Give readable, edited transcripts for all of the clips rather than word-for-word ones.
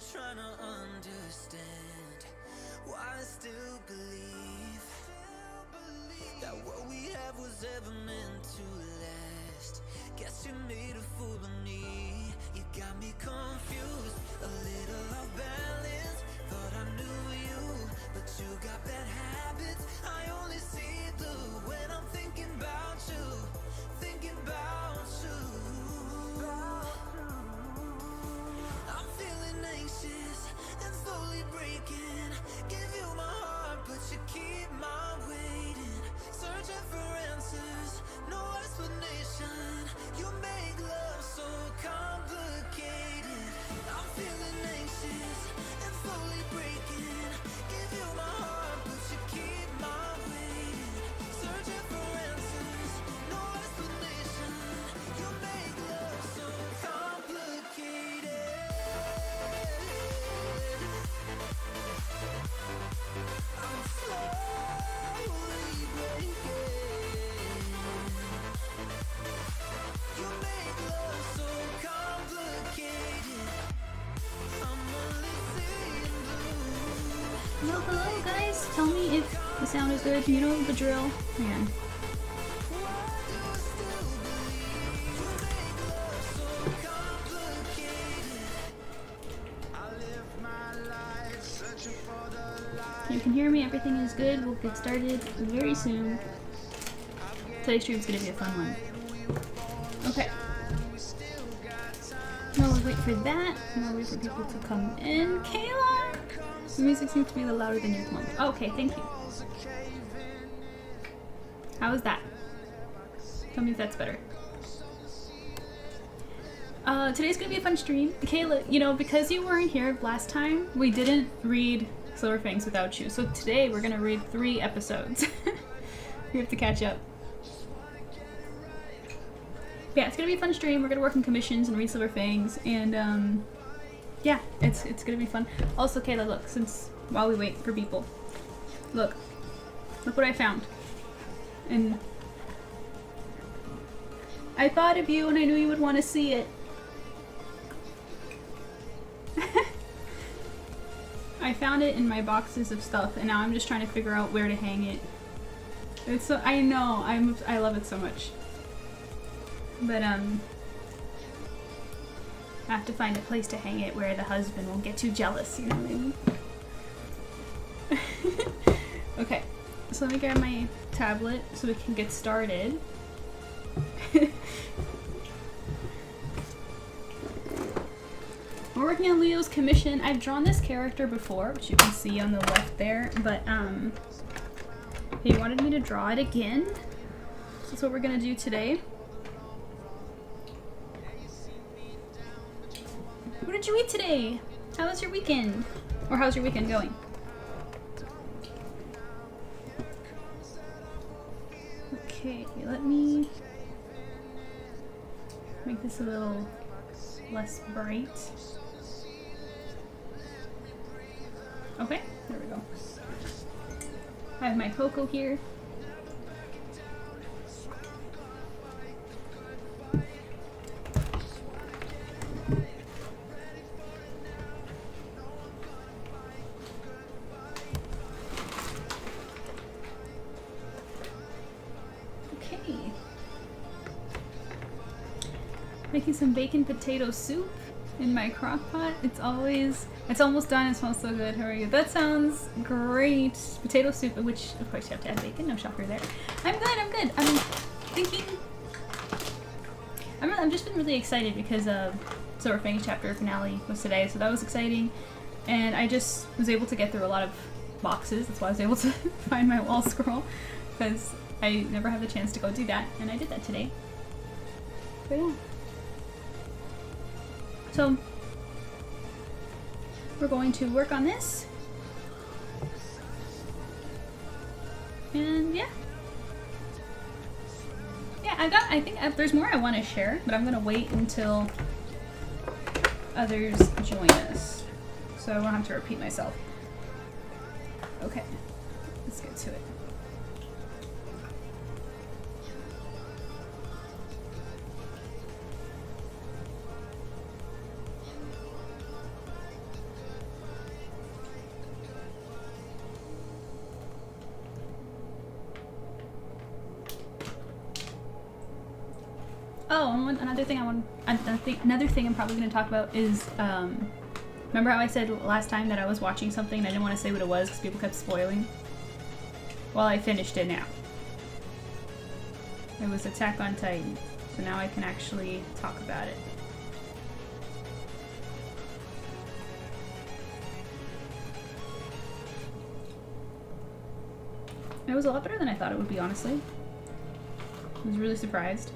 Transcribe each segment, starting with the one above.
trying to understand why I still believe that what we have was ever meant to last. Guess you made a fool of me. You got me confused, a little off balance. Thought I knew you, but you got bad habits. I only see blue when I'm thinking about you, thinking about you. I'm feeling anxious and slowly breaking. Give you my heart, but you keep my waiting. Searching for answers, no explanation. You make love so complicated. I'm feeling anxious and slowly breaking. Give you my heart, but you keep my waiting. Searching for answers, no explanation. You make love so complicated. I'm slowly breaking. You make love so complicated. I'm only seeing blue. Well, hello guys. Tell me if the sound is good. You know the drill. Hang on. You can hear me. Everything is good. We'll get started very soon. Today's stream is going to be a fun one. Okay. Now we'll wait for that. Now we'll wait for people to come in. Kayla! The music seems to be a little louder than usual. Okay, thank you. How is that? Tell me if that's better. Today's gonna be a fun stream. Kayla, you know, because you weren't here last time, we didn't read Silver Fangs without you. So today we're gonna read 3 episodes. We have to catch up. Yeah, it's gonna be a fun stream. We're gonna work on commissions and read Silver Fangs, and yeah, it's gonna be fun. Also, Kayla, look, while we wait for people, look what I found. And I thought of you, and I knew you would want to see it. I found it in my boxes of stuff, and now I'm just trying to figure out where to hang it. It's so, I know, I love it so much. But I have to find a place to hang it where the husband won't get too jealous, you know what I mean? Okay, so let me grab my tablet so we can get started. We're working on Leo's commission. I've drawn this character before, which you can see on the left there, but he wanted me to draw it again. So that's what we're gonna do today. What did you eat today? How was your weekend? Or how's your weekend going? Okay, let me make this a little less bright. Okay, there we go. I have my cocoa here. Making some bacon potato soup in my crock pot. It's almost done. It smells so good. How are you? That sounds great. Potato soup, which of course you have to add bacon. No shocker there. I'm good. I'm thinking. I've just been really excited because Silver Fangs chapter finale was today, so that was exciting. And I just was able to get through a lot of boxes. That's why I was able to find my wall scroll, because I never have the chance to go do that, and I did that today. But yeah. So, we're going to work on this. And yeah. Yeah, I think there's more I want to share, but I'm going to wait until others join us, so I won't have to repeat myself. Okay, let's get to it. Oh, and another thing another thing I'm probably going to talk about is, remember how I said last time that I was watching something and I didn't want to say what it was because people kept spoiling? Well, I finished it now. It was Attack on Titan, so now I can actually talk about it. It was a lot better than I thought it would be, honestly. I was really surprised.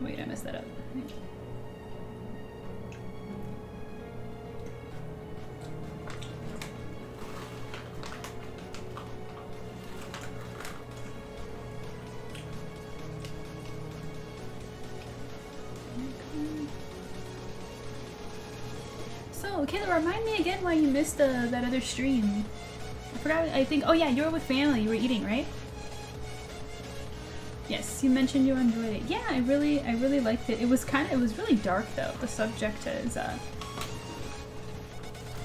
Wait, I messed that up. So, Kayla, remind me again why you missed that other stream. I forgot, I think, oh yeah, you were with family, you were eating, right? Yes, you mentioned you enjoyed it. Yeah, I really liked it. It was really dark though. The subject is,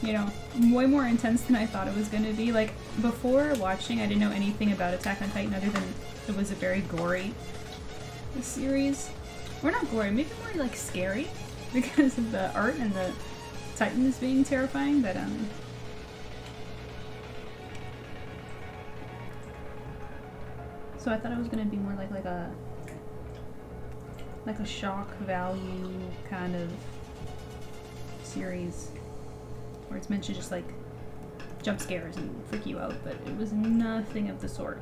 you know, way more intense than I thought it was gonna be. Like, before watching, I didn't know anything about Attack on Titan other than it was a very gory series. Or not gory, maybe more like scary because of the art and the Titans being terrifying, but so I thought it was gonna be more like a shock value kind of series where it's meant to just like jump scares and freak you out, but it was nothing of the sort.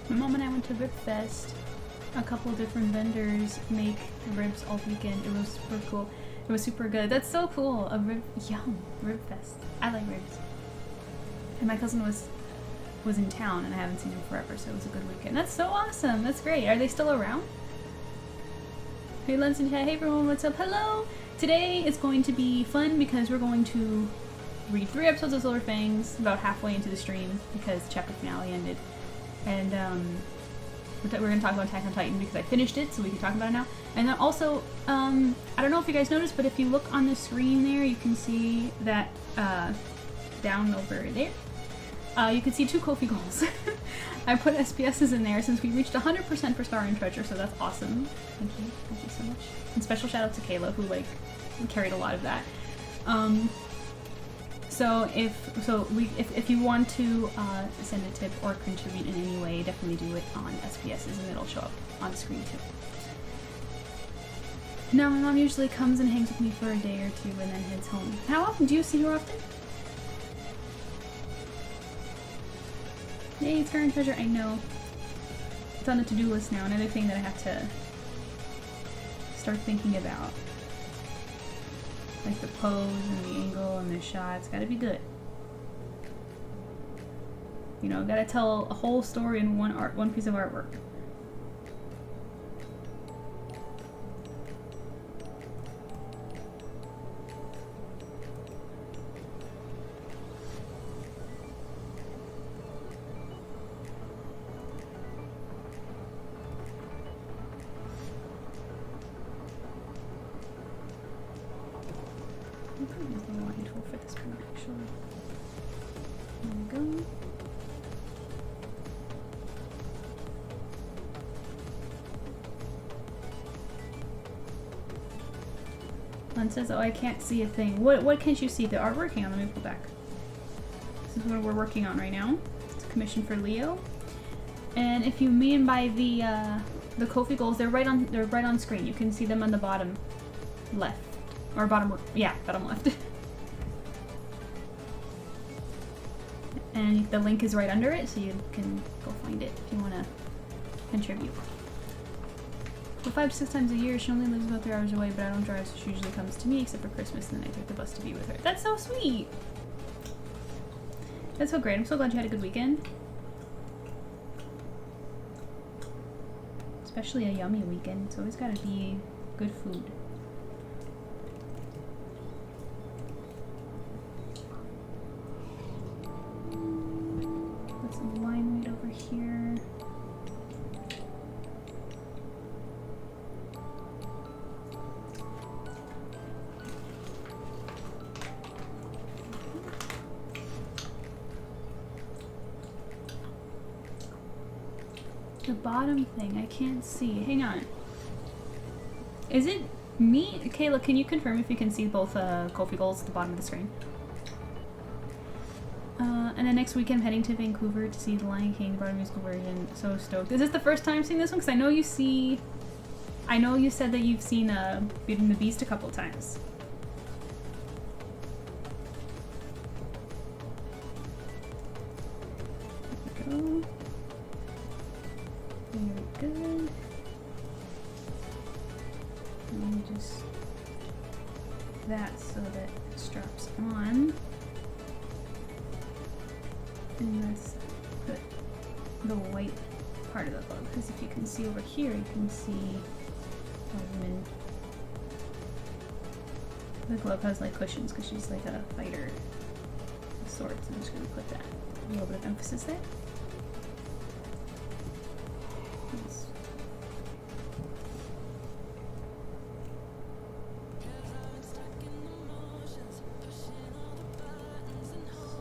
My mom and I went to Rib Fest. A couple different vendors make ribs all weekend. It was super cool. It was super good. That's so cool. A rib, yum, Rib Fest. I like ribs. And my cousin was in town, and I haven't seen him forever, so it was a good weekend. That's so awesome. That's great. Are they still around? Hey, Lunson. Hey, everyone. What's up? Hello. Today is going to be fun because we're going to read 3 episodes of Silver Fangs about halfway into the stream because chapter finale ended. And we're going to talk about Attack on Titan because I finished it, so we can talk about it now. And then also, I don't know if you guys noticed, but if you look on the screen there, you can see that down over there, you can see 2 Kofi goals. I put SPSs in there since we reached 100% for Star and Treasure, so that's awesome. Thank you so much. And special shout out to Kayla, who like carried a lot of that. So if you want to send a tip or contribute in any way, definitely do it on SPSs and it'll show up on the screen too. Now my mom usually comes and hangs with me for a day or 2 and then heads home. How often? Do you see her often? Yay, it's current treasure. I know. It's on the to-do list now. Another thing that I have to start thinking about. Like the pose and the angle and the shots, gotta be good. You know, gotta tell a whole story in one piece of artwork. For this one, actually. There we go. Len says, "Oh, I can't see a thing." What can't you see? The art working on. Let me pull back. This is what we're working on right now. It's a commission for Leo. And if you mean by the Kofi goals, they're right on screen. You can see them on the bottom left or bottom left. And the link is right under it, so you can go find it if you want to contribute. Well, 5 to 6 times a year, she only lives about 3 hours away, but I don't drive, so she usually comes to me, except for Christmas, and then I take the bus to be with her. That's so sweet! That's so great. I'm so glad you had a good weekend. Especially a yummy weekend. It's always gotta be good food. The bottom thing, I can't see. Hang on. Is it me? Kayla, can you confirm if you can see both Kofi goals at the bottom of the screen? And then next weekend I'm heading to Vancouver to see The Lion King, the Broadway musical version. So stoked. Is this the first time seeing this one? Because I know you said that you've seen Beauty and the Beast a couple times. There we go. Very good. Let me just that so that it straps on. And let's put the white part of the glove, because if you can see over here, you can see the glove has like cushions because she's like a fighter of sorts. I'm just going to put that a little bit of emphasis there. Nice.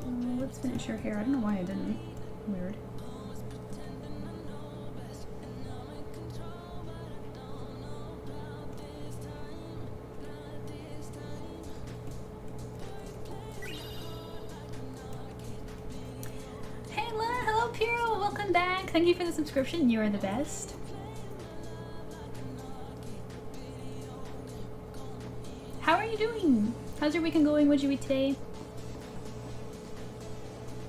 So let's finish her hair. I don't know why I didn't. Weird. Back. Thank you for the subscription. You are the best. How are you doing? How's your weekend going? What'd you eat today?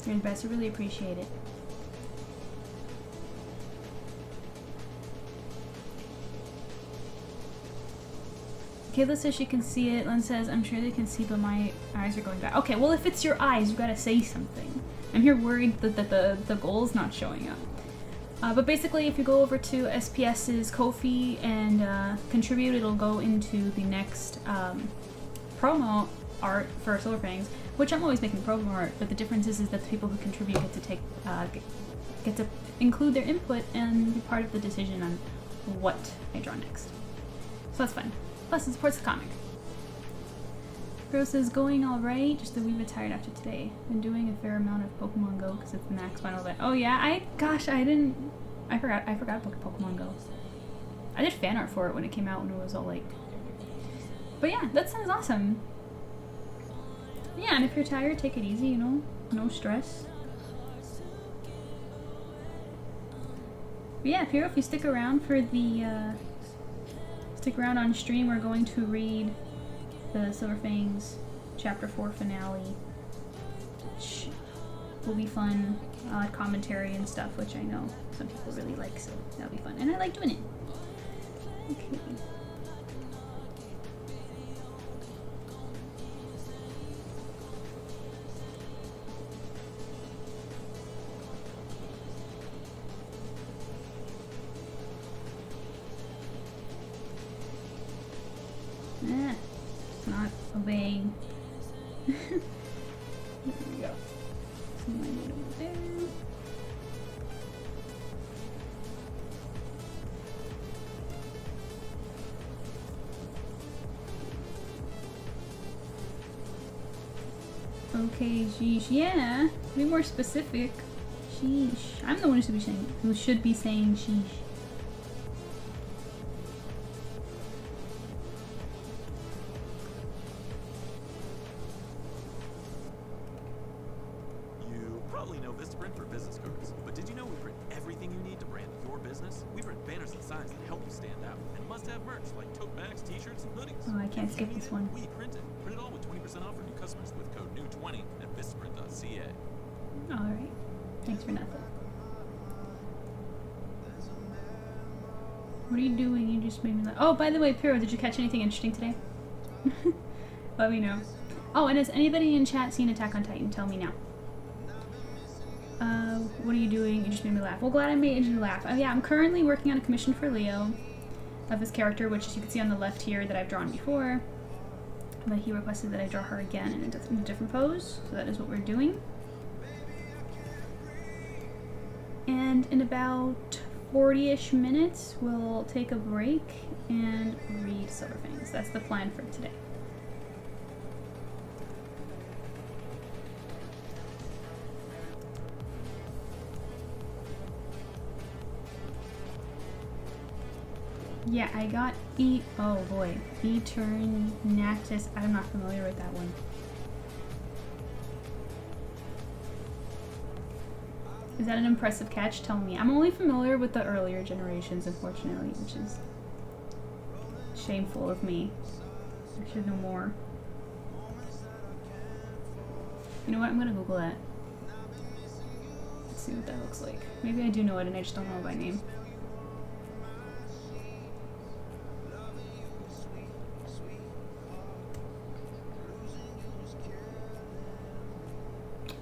You're the best. I really appreciate it. Kayla says she can see it. Len says, I'm sure they can see, but my eyes are going back. Okay, well, if it's your eyes, you gotta say something. I'm here worried that the goal's not showing up. But basically, if you go over to SPS's Ko-fi and contribute, it'll go into the next promo art for Silver Fangs, which I'm always making promo art, but the difference is that the people who contribute get to take get to include their input and be part of the decision on what I draw next. So that's fun. Plus, it supports the comic. Rose is going alright, just a wee bit tired after today. Been doing a fair amount of Pokemon Go because it's the max final event. Oh yeah, I forgot about Pokemon Go. I did fan art for it when it came out when it was all like... But yeah, that sounds awesome. Yeah, and if you're tired, take it easy, you know? No stress. But yeah, Piero, if you stick around for the... Stick around on stream, we're going to read the Silver Fangs Chapter 4 finale, which will be fun. Commentary and stuff, which I know some people really like, so that'll be fun. And I like doing it. Okay. It's not obeying. There we go. There. Okay, sheesh. Yeah, be more specific. Sheesh. I'm the one who should be saying sheesh. Skip this one. We print it. Print it all with 20% off for new customers with code NEW20 at vistaprint.ca. Alright. Thanks for nothing. What are you doing? You just made me laugh. Oh, by the way, Piro, did you catch anything interesting today? Let me know. Oh, and has anybody in chat seen Attack on Titan? Tell me now. What are you doing? You just made me laugh. Well, glad I made you laugh. Yeah, I'm currently working on a commission for Leo of his character, which as you can see on the left here that I've drawn before, but he requested that I draw her again in a different pose, so that is what we're doing. And in about 40-ish minutes we'll take a break and read Silver Fangs. That's the plan for today. Yeah, I got oh boy, Eternatus. I'm not familiar with that one. Is that an impressive catch? Tell me. I'm only familiar with the earlier generations, unfortunately, which is shameful of me. I should know more. You know what? I'm gonna Google that. Let's see what that looks like. Maybe I do know it and I just don't know it by name.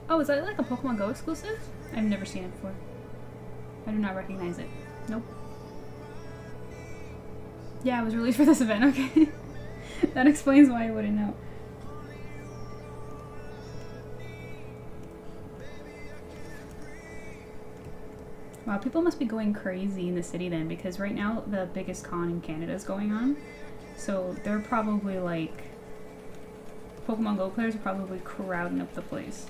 Oh, is that like a Pokemon Go exclusive? I've never seen it before. I do not recognize it. Nope. Yeah, it was released for this event, okay. That explains why I wouldn't know. Wow, people must be going crazy in the city then, because right now the biggest con in Canada is going on. So they're probably like... Pokemon Go players are probably crowding up the place.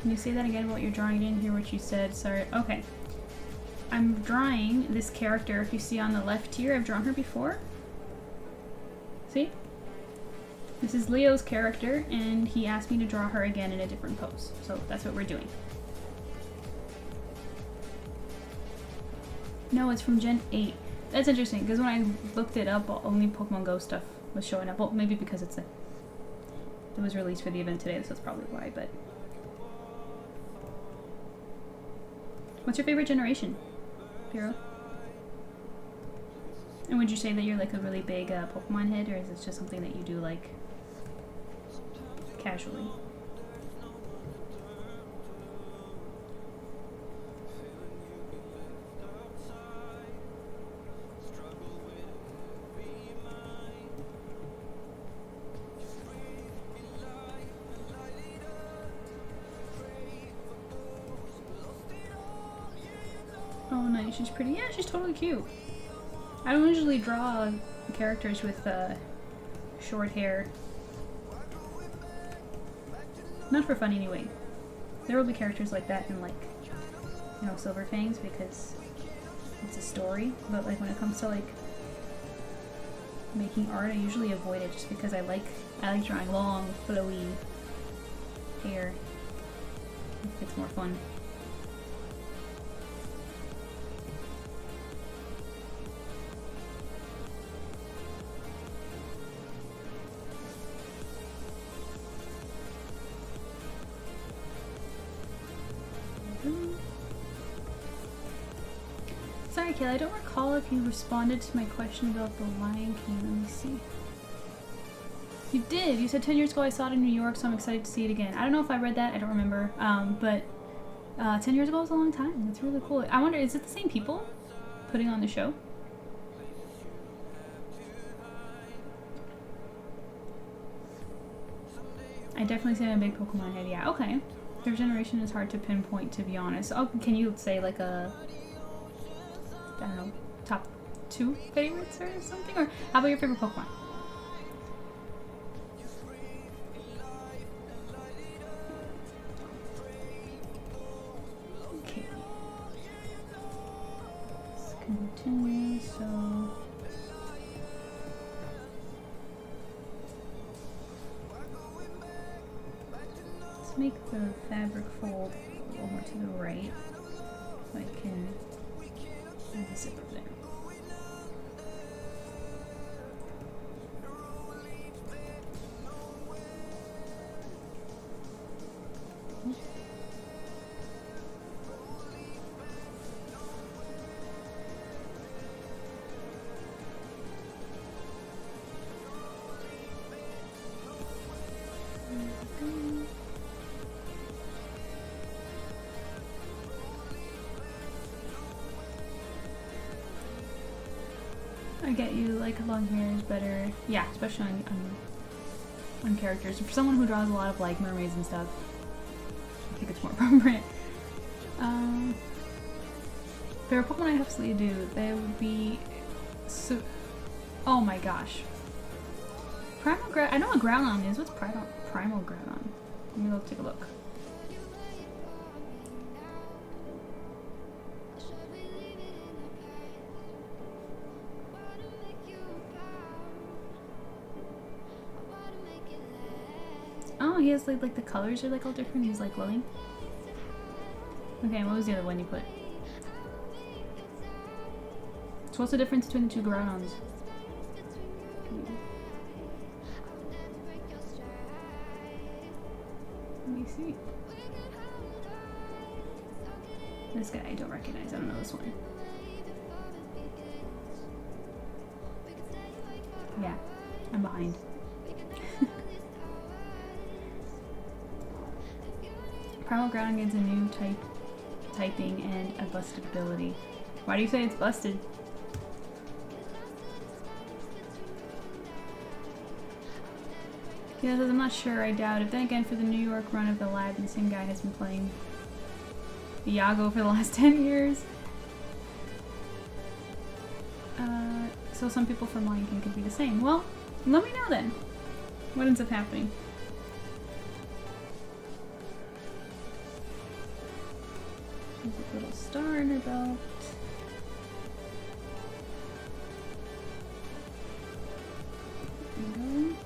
Can you say that again, what you're drawing? I didn't hear what you said, sorry. Okay. I'm drawing this character, if you see on the left here, I've drawn her before. See? This is Leo's character, and he asked me to draw her again in a different pose. So that's what we're doing. No, it's from Gen 8. That's interesting, because when I looked it up, only Pokemon Go stuff was showing up. Well, maybe because it was released for the event today, so that's probably why, but... What's your favorite generation, Piro? And would you say that you're like a really big Pokemon head, or is this just something that you do like casually? Oh, nice. She's pretty. Yeah, she's totally cute. I don't usually draw characters with short hair. Not for fun anyway. There will be characters like that in like, you know, Silver Fangs because it's a story. But like when it comes to like making art, I usually avoid it just because I like drawing long, flowy hair. It's more fun. Sorry, Kayla, I don't recall if you responded to my question about the Lion King. Let me see. You did! You said 10 years ago I saw it in New York, so I'm excited to see it again. I don't know if I read that, I don't remember. But 10 years ago was a long time. That's really cool. I wonder, is it the same people putting on the show? I definitely say I'm a big Pokemon head. Yeah, okay. Their generation is hard to pinpoint, to be honest. Oh, can you say like a... I don't know, top 2 favorites or something? Or how about your favorite Pokemon? Okay. Let's continue, so... Let's make the fabric fold a little more to the right so I can add the zipper there. I get you, like long hair is better. Yeah, especially on characters. For someone who draws a lot of like mermaids and stuff, I think it's more appropriate. Favorite Pokemon I absolutely do. They would be oh my gosh. I know what Groudon is. What's Primal Groudon? Let me go take a look. Oh, he has like the colors are like all different. He's like glowing. Okay, what was the other one you put? So what's the difference between the two Groudons? Let me see. This guy I don't recognize. I don't know this one. Yeah, I'm behind. Primal Groudon gains a new typing and a busted ability. Why do you say it's busted? Yeah, I'm not sure. I doubt it. Then again, for the New York run of the lab, the same guy has been playing Iago for the last 10 years. So some people from Lion King could be the same. Well, let me know then. What ends up happening? There's a little star in her belt. There we go.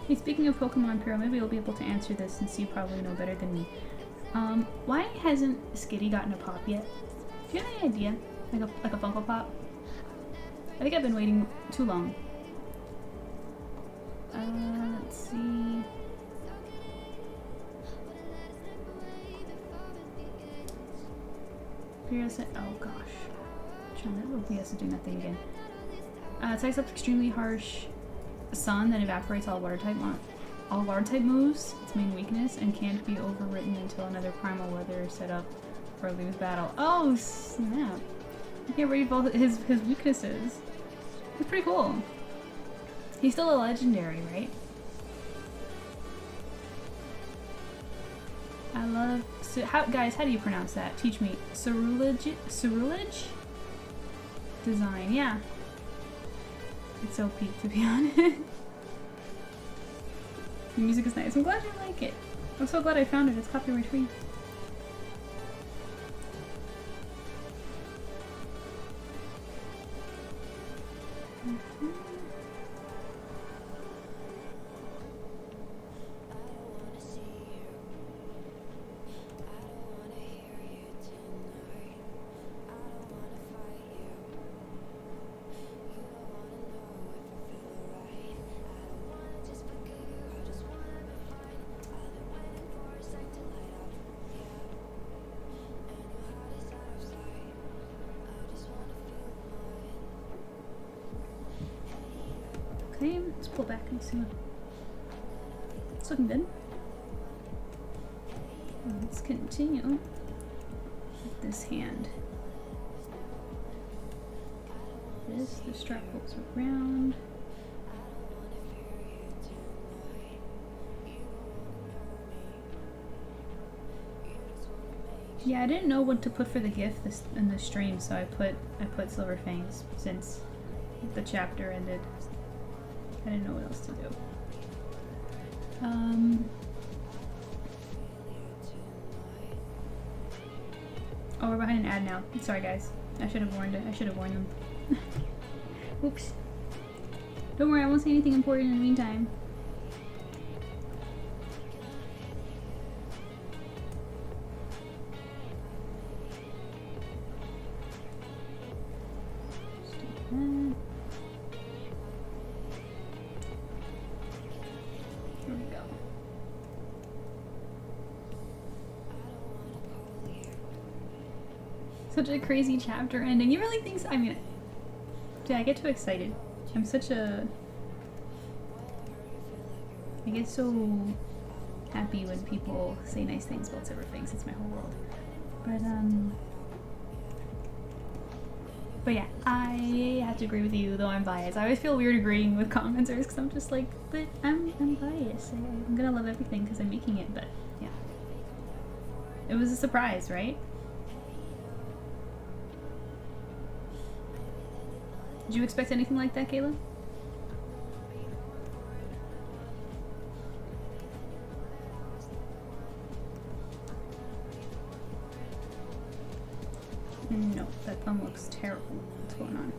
Hey, speaking of Pokemon Pyro, maybe you'll be able to answer this since you probably know better than me. Why hasn't Skitty gotten a pop yet? Do you have any idea? Like a Funko Pop? I think I've been waiting too long. Let's see. Oh gosh. Oh, yes, doing that thing again. It takes up extremely harsh sun that evaporates all water type moves, its main weakness, and can't be overwritten until another primal weather is set up for a lose battle. Oh snap! You can't read both his weaknesses. It's pretty cool. He's still a legendary, right? I love. So guys, how do you pronounce that? Teach me. Cerulege? Design, yeah. It's so peak, to be honest. The music is nice. I'm glad you like it. I'm so glad I found it. It's copyright free. Okay, let's pull back and see. It's looking good. Let's continue with this hand. The strap goes around. Yeah, I didn't know what to put for the gift in the stream, so I put Silver Fangs since the chapter ended. I didn't know what else to do. Oh, we're behind an ad now. Sorry guys. I should have warned it. I should have warned them. Oops. Don't worry, I won't say anything important in the meantime. Just do that. There we go. Such a crazy chapter ending. You really think so? I mean, dude, I get too excited. I'm such a... I get so happy when people say nice things about Silver Fangs. It's my whole world. But, But yeah, I have to agree with you, though I'm biased. I always feel weird agreeing with commenters because I'm just like, but I'm biased. I'm gonna love everything because I'm making it, but yeah. It was a surprise, right? Did you expect anything like that, Kayla? No, that thumb looks terrible. What's going on?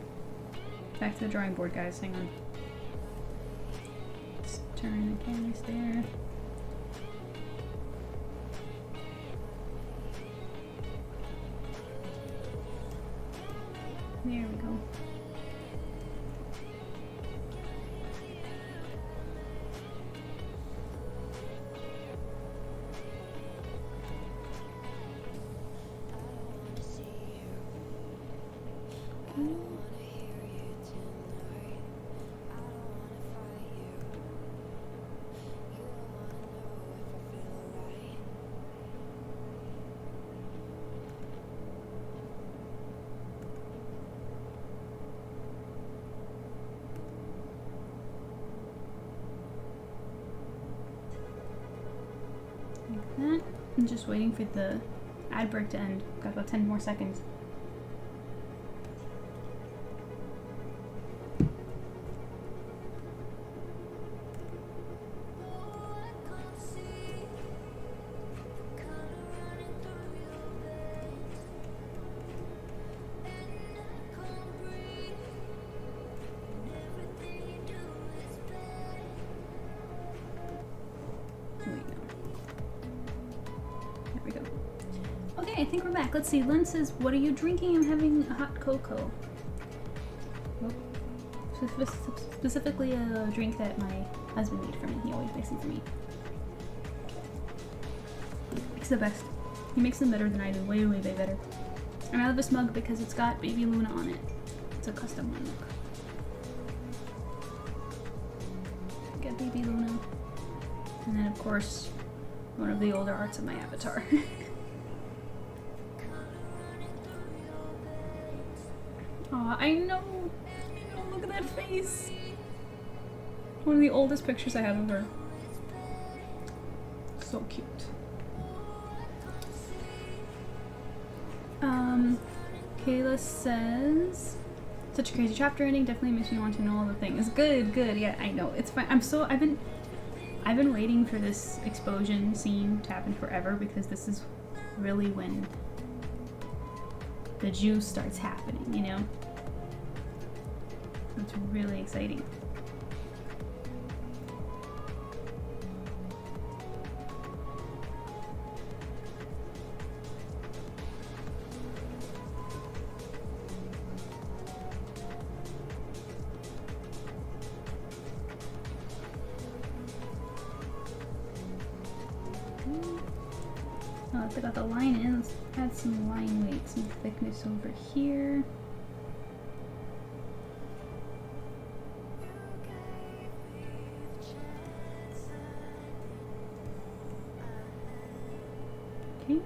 Back to the drawing board, guys. Hang on. Let's turn the canvas there. There we go. Like that. I'm just waiting for the ad break to end. Got about 10 more seconds. Okay, I think we're back. Let's see. Len says, "What are you drinking?" I'm having a hot cocoa. Well, specifically a drink that my husband made for me. He always makes them for me. He's the best. He makes them better than I do. Way, way, way better. And I love this mug because it's got Baby Luna on it. It's a custom one. Look. Get Baby Luna. And then, of course, one of the older arts of my avatar. Aw, I know! Oh, look at that face! One of the oldest pictures I have of her. So cute. Kayla says, such a crazy chapter ending, definitely makes me want to know all the things. Good, good, yeah, I know. It's fine. I've been waiting for this explosion scene to happen forever because this is really when the juice starts happening, you know? It's really exciting. Oh, I got the line in. Let's add some line weight, some thickness over here. Okay.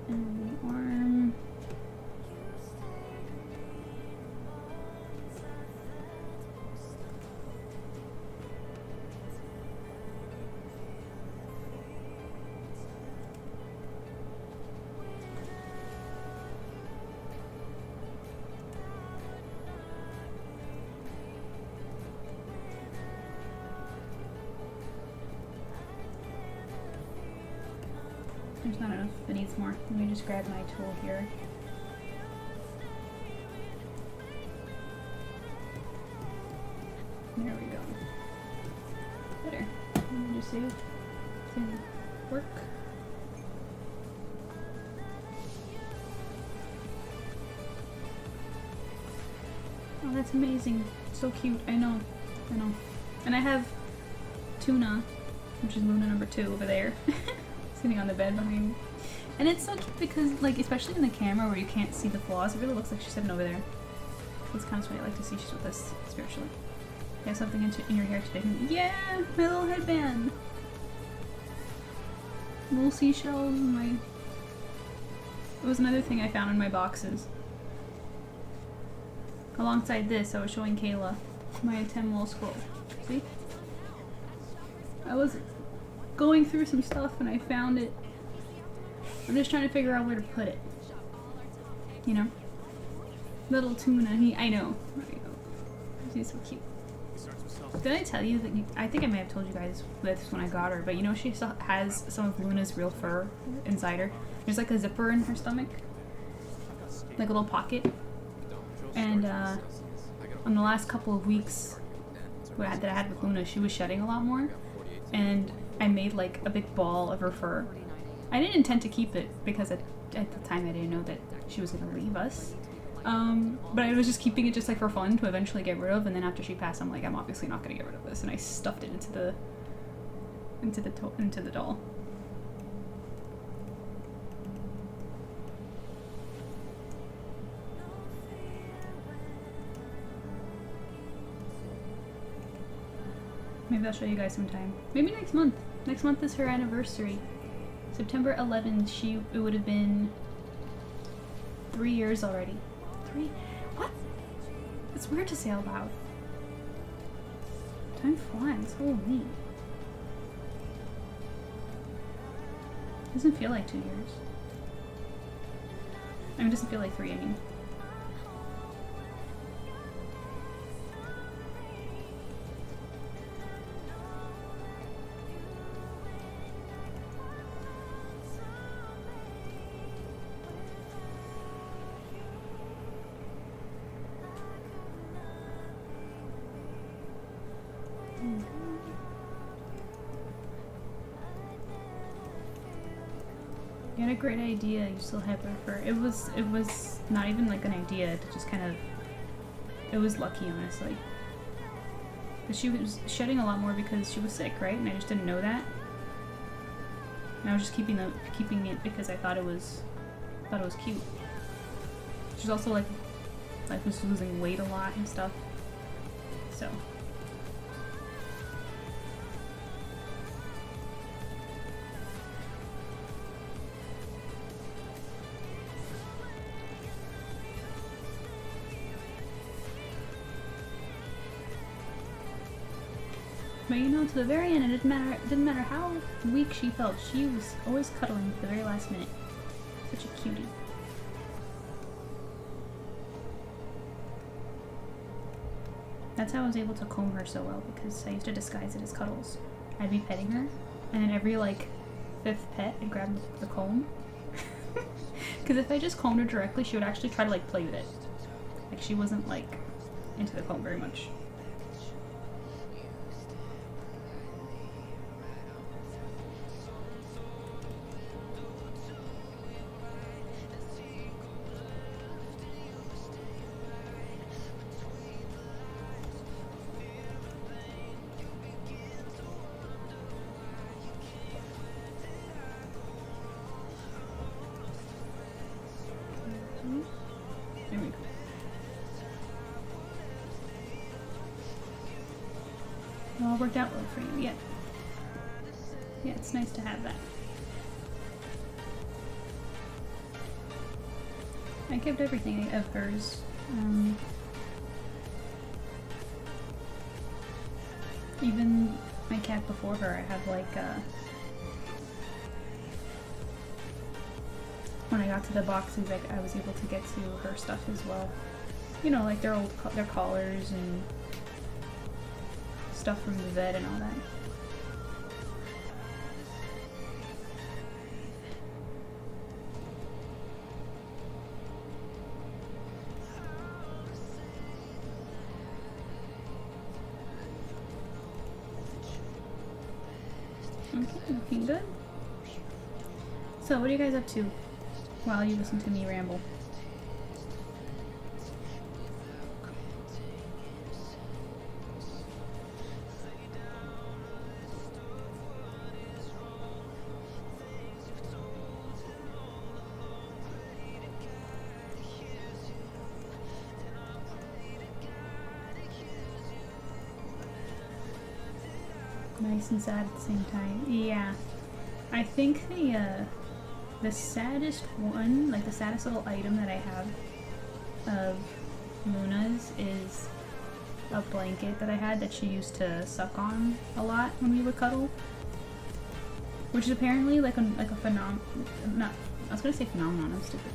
And the arm. There's not enough. It needs more. Let me just grab my tool here. There we go. Better. Let me just see if it's gonna work. Oh, that's amazing. So cute. I know. I know. And I have Tuna, which is Luna number 2 over there. Sitting on the bed behind me. And it's so cute because, like, especially in the camera where you can't see the flaws, it really looks like she's sitting over there. That's kind of sweet. I like to see she's with us spiritually. You have something in your hair today? Yeah! My little headband! Little seashells and my It was another thing I found in my boxes. Alongside this, I was showing Kayla my 10 wall scroll. See? I was going through some stuff and I found it. I'm just trying to figure out where to put it. You know? Little tuna, I know. She's so cute. Did I tell you that I think I may have told you guys this when I got her, but you know she still has some of Luna's real fur inside her. There's like a zipper in her stomach. Like a little pocket. And on the last couple of weeks that I had with Luna, she was shedding a lot more. And I made like a big ball of her fur. I didn't intend to keep it because at the time I didn't know that she was going to leave us. But I was just keeping it just like for fun to eventually get rid of, and then after she passed, I'm like, I'm obviously not going to get rid of this, and I stuffed it into the doll. Maybe I'll show you guys sometime. Maybe next month. Next month is her anniversary. September 11th. It would have been 3 years already. 3? What? It's weird to say out loud. Time flies. Holy. Doesn't feel like 2 years. I mean, it doesn't feel like 3, I mean. You had a great idea, you still have her fur. It was not even like an idea, it just kind of, it was lucky, honestly. But she was shedding a lot more because she was sick, right? And I just didn't know that. And I was just keeping it because I thought it was cute. She's also like was losing weight a lot and stuff. So. But you know, to the very end, it didn't matter how weak she felt, she was always cuddling at the very last minute. Such a cutie. That's how I was able to comb her so well, because I used to disguise it as cuddles. I'd be petting her, and then every like 5th pet, I'd grab the comb. Because if I just combed her directly, she would actually try to like play with it. Like she wasn't like into the comb very much. There we go. It all worked out well for you, yeah. Yeah, it's nice to have that. I kept everything of hers. Even my cat before her, I have like when I got to the boxes, I was able to get to her stuff as well. You know, like their collars and stuff from the vet and all that. Okay, looking good. So, what are you guys up to while you listen to me ramble? Nice and sad at the same time. Yeah. I think the saddest one, like the saddest little item that I have of Luna's is a blanket that I had that she used to suck on a lot when we would cuddle. Which is apparently like a not, I was gonna say phenomenon, I'm stupid.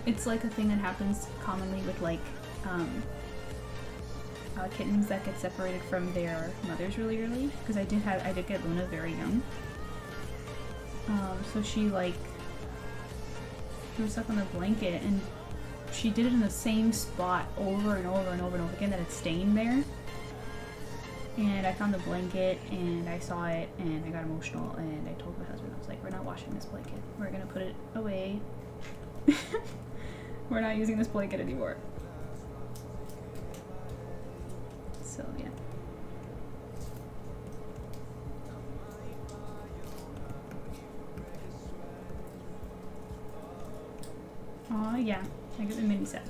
It's like a thing that happens commonly with like kittens that get separated from their mothers really early, because I did get Luna very young. So she was stuck on the blanket, and she did it in the same spot over and over and over and over again that it stained there. And I found the blanket and I saw it and I got emotional and I told my husband, I was like, we're not washing this blanket. We're gonna put it away. We're not using this blanket anymore. So yeah. Aw, yeah. I got the mini set.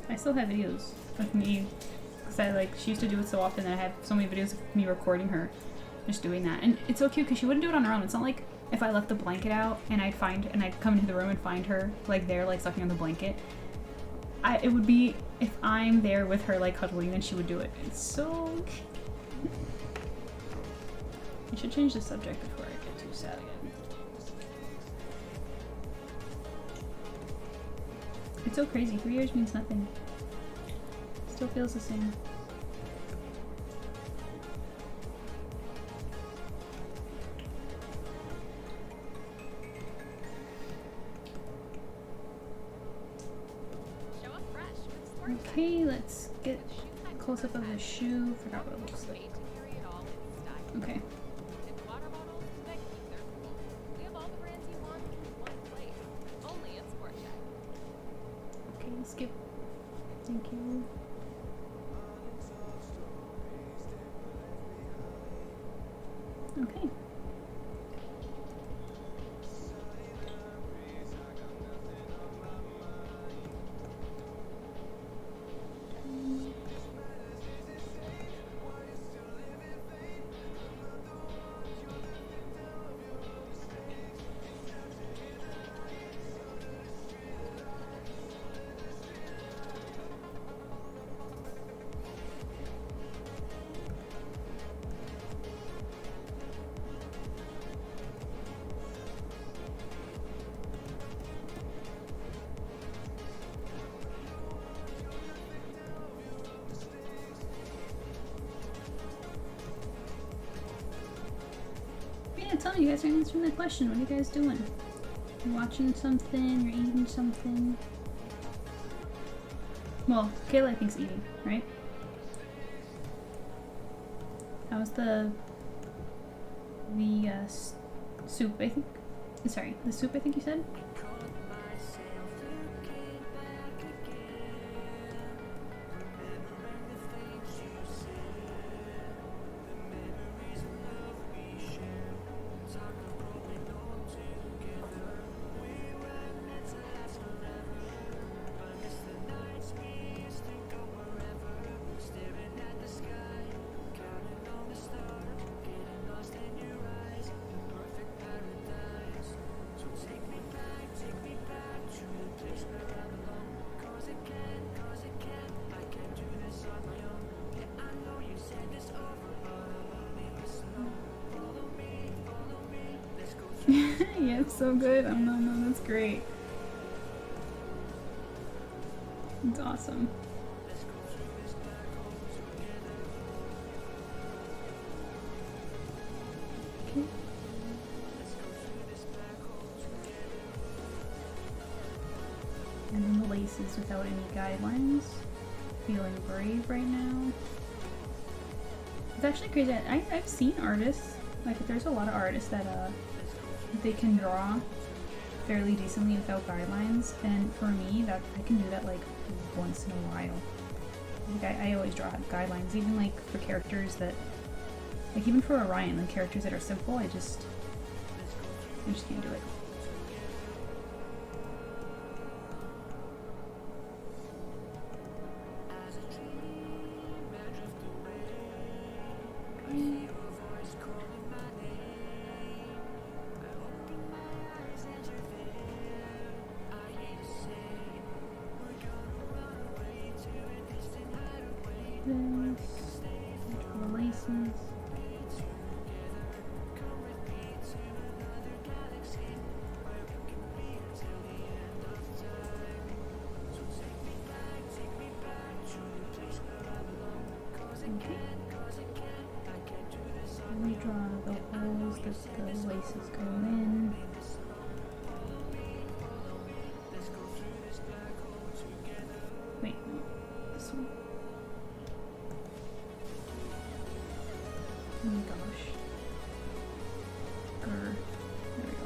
I still have videos of me, because she used to do it so often that I have so many videos of me recording her just doing that. And it's so cute because she wouldn't do it on her own. It's not like if I left the blanket out and I'd come into the room and find her like there, like sucking on the blanket. It would be if I'm there with her like cuddling, then she would do it. It's so cute. I should change the subject before I get too sad again. It's so crazy. 3 years means nothing. Still feels the same. Okay, let's get a close-up of the shoe. Forgot what it looks like. Okay. Okay, skip. Thank you. Okay. Yeah, tell me, you guys are answering the question. What are you guys doing? You're watching something, you're eating something. Well, Kayla I think's eating, right? How's the soup, I think? Sorry, the soup I think you said? Yeah, it's so good. Oh no, that's great. It's awesome. Okay. And then the laces without any guidelines. Feeling brave right now. It's actually crazy. I've seen artists, like there's a lot of artists that they can draw fairly decently without guidelines, and for me, that I can do that like once in a while. Like I always draw guidelines, even like for characters that, like even for Orion, like characters that are simple, I just can't do it. Let's go in. Wait, no, this one. Oh my gosh. There we go.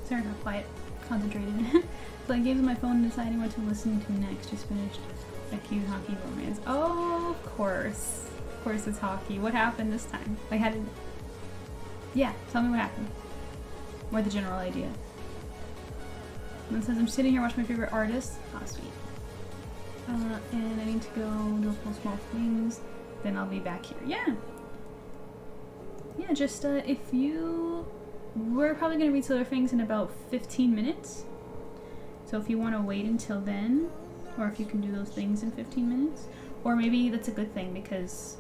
Sorry, not quiet. Concentrated. Playing games on my phone and deciding what to listen to next. Just finished a cute hockey romance. Oh, of course. Of course it's hockey. What happened this time? Like, how did... Yeah, tell me what happened. Or the general idea. And it says, I'm sitting here watching my favorite artist. Ah, sweet. And I need to go do a couple small things. Then I'll be back here. Yeah. Yeah, just, if you... We're probably going to read Silver Fangs in about 15 minutes. So if you want to wait until then, or if you can do those things in 15 minutes, or maybe that's a good thing because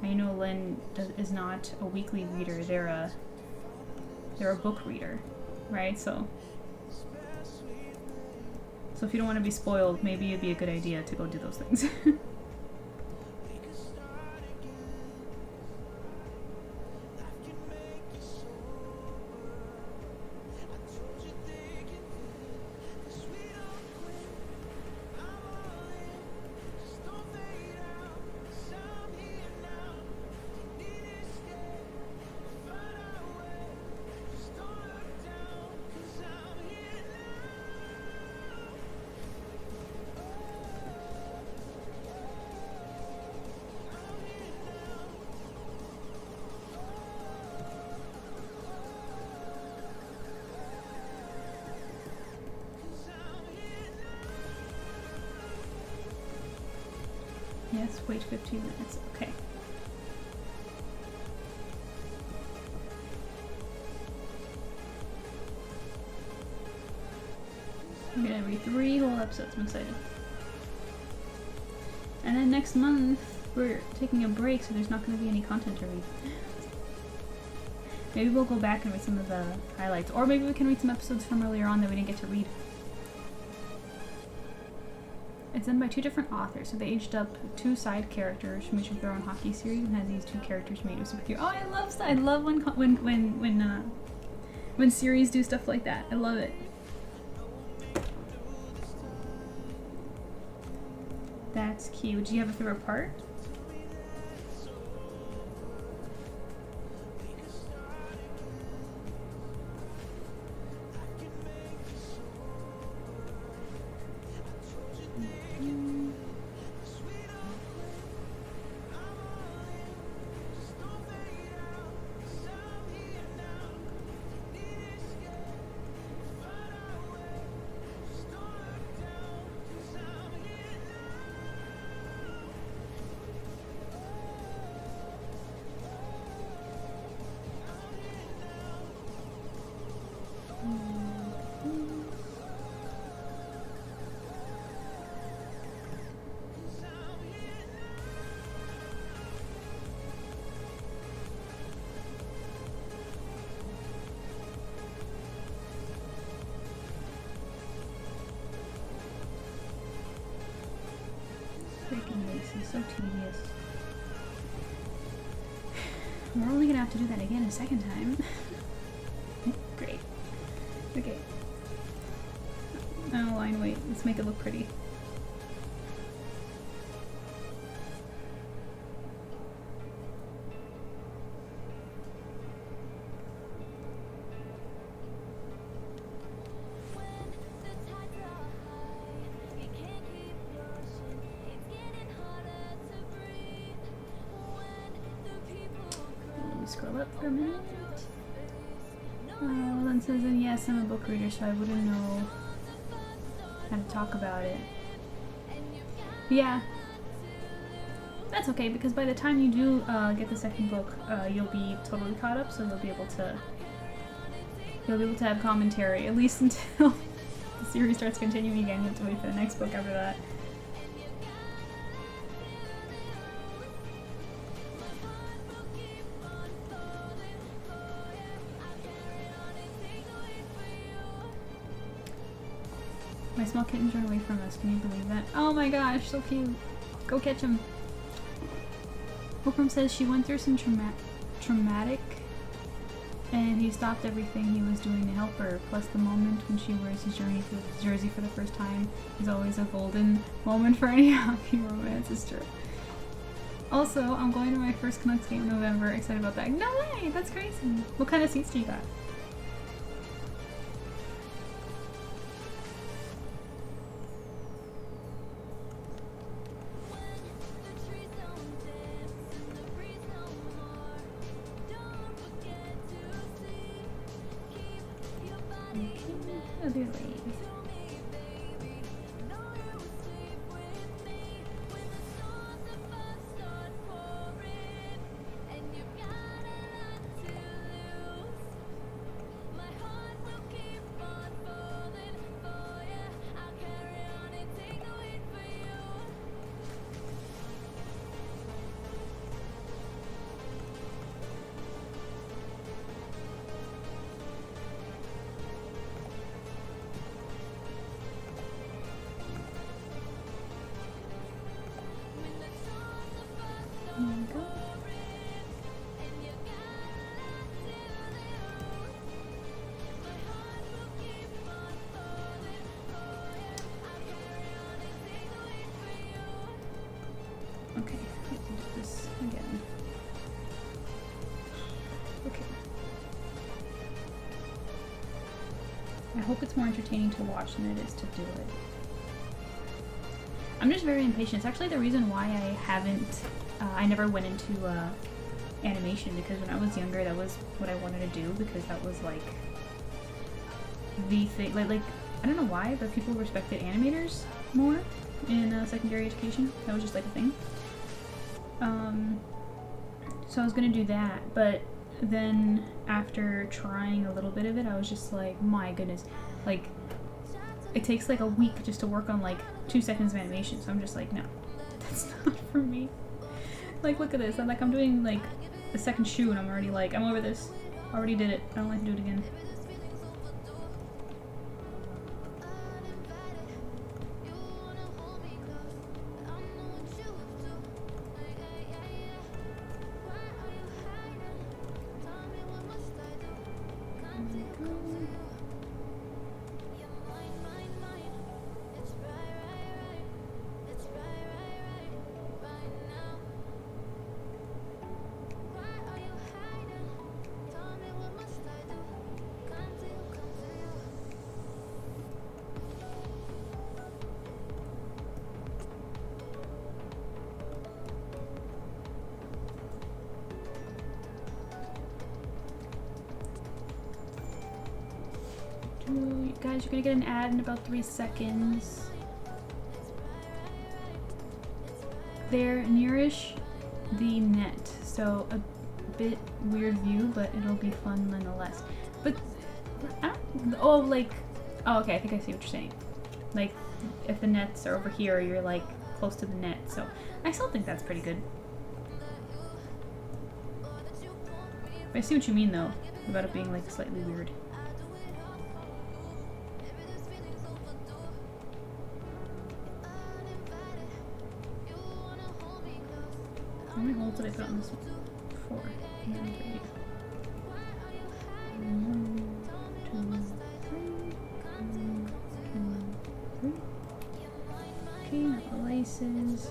I know Lynn is not a weekly reader. They're a book reader, right? So if you don't want to be spoiled, maybe it'd be a good idea to go do those things. Yes, wait 15 minutes. Okay. I'm gonna read 3 whole episodes. I'm excited. And then next month, we're taking a break, so there's not going to be any content to read. Maybe we'll go back and read some of the highlights. Or maybe we can read some episodes from earlier on that we didn't get to read. It's done by 2 different authors, so they aged up 2 side characters from each of their own hockey series and had these 2 characters made. It was super cute. Oh, I love that! I love when series do stuff like that. I love it. That's cute. Do you have a favorite part? Freaking Lacey, so tedious. We're only gonna have to do that again a second time. Great. Okay. Oh, line wait. Let's make it look pretty. Scroll up for a minute. Oh, then says, and yes, I'm a book reader, so I wouldn't know how to talk about it. Yeah. That's okay, because by the time you do get the second book, you'll be totally caught up, so you'll be able to have commentary, at least until the series starts continuing again. You have to wait for the next book after that. My small kittens run away from us. Can you believe that? Oh my gosh, so cute. Go catch them. Oprah says she went through some traumatic, and he stopped everything he was doing to help her. Plus, the moment when she wears his jersey for the first time is always a golden moment for any happy romance. It's true. Also, I'm going to my first Canucks game in November. Excited about that. No way! That's crazy. What kind of seats do you got? Okay, I can do this again. Okay. I hope it's more entertaining to watch than it is to do it. I'm just very impatient. It's actually the reason why I haven't, I never went into animation, because when I was younger that was what I wanted to do, because that was like the thing, like I don't know why, but people respected animators more in secondary education. That was just like a thing. So I was gonna do that, but then after trying a little bit of it, I was just like, my goodness, like it takes like a week just to work on like 2 seconds of animation. So I'm just like, no, that's not for me. Like, look at this. I'm doing like the second shoe and I'm already like, I'm over this. I already did it. I don't like to do it again. You guys, you're gonna get an ad in about 3 seconds. They're nearish the net, so a bit weird view, but it'll be fun nonetheless. But I don't. Oh, like. Oh, okay. I think I see what you're saying. Like, if the nets are over here, you're like close to the net. So I still think that's pretty good. But I see what you mean though about it being like slightly weird. How many holes did I put on this one? 4. And then 3. 1, 2, 3. 1, 2, 3. Okay, now the laces.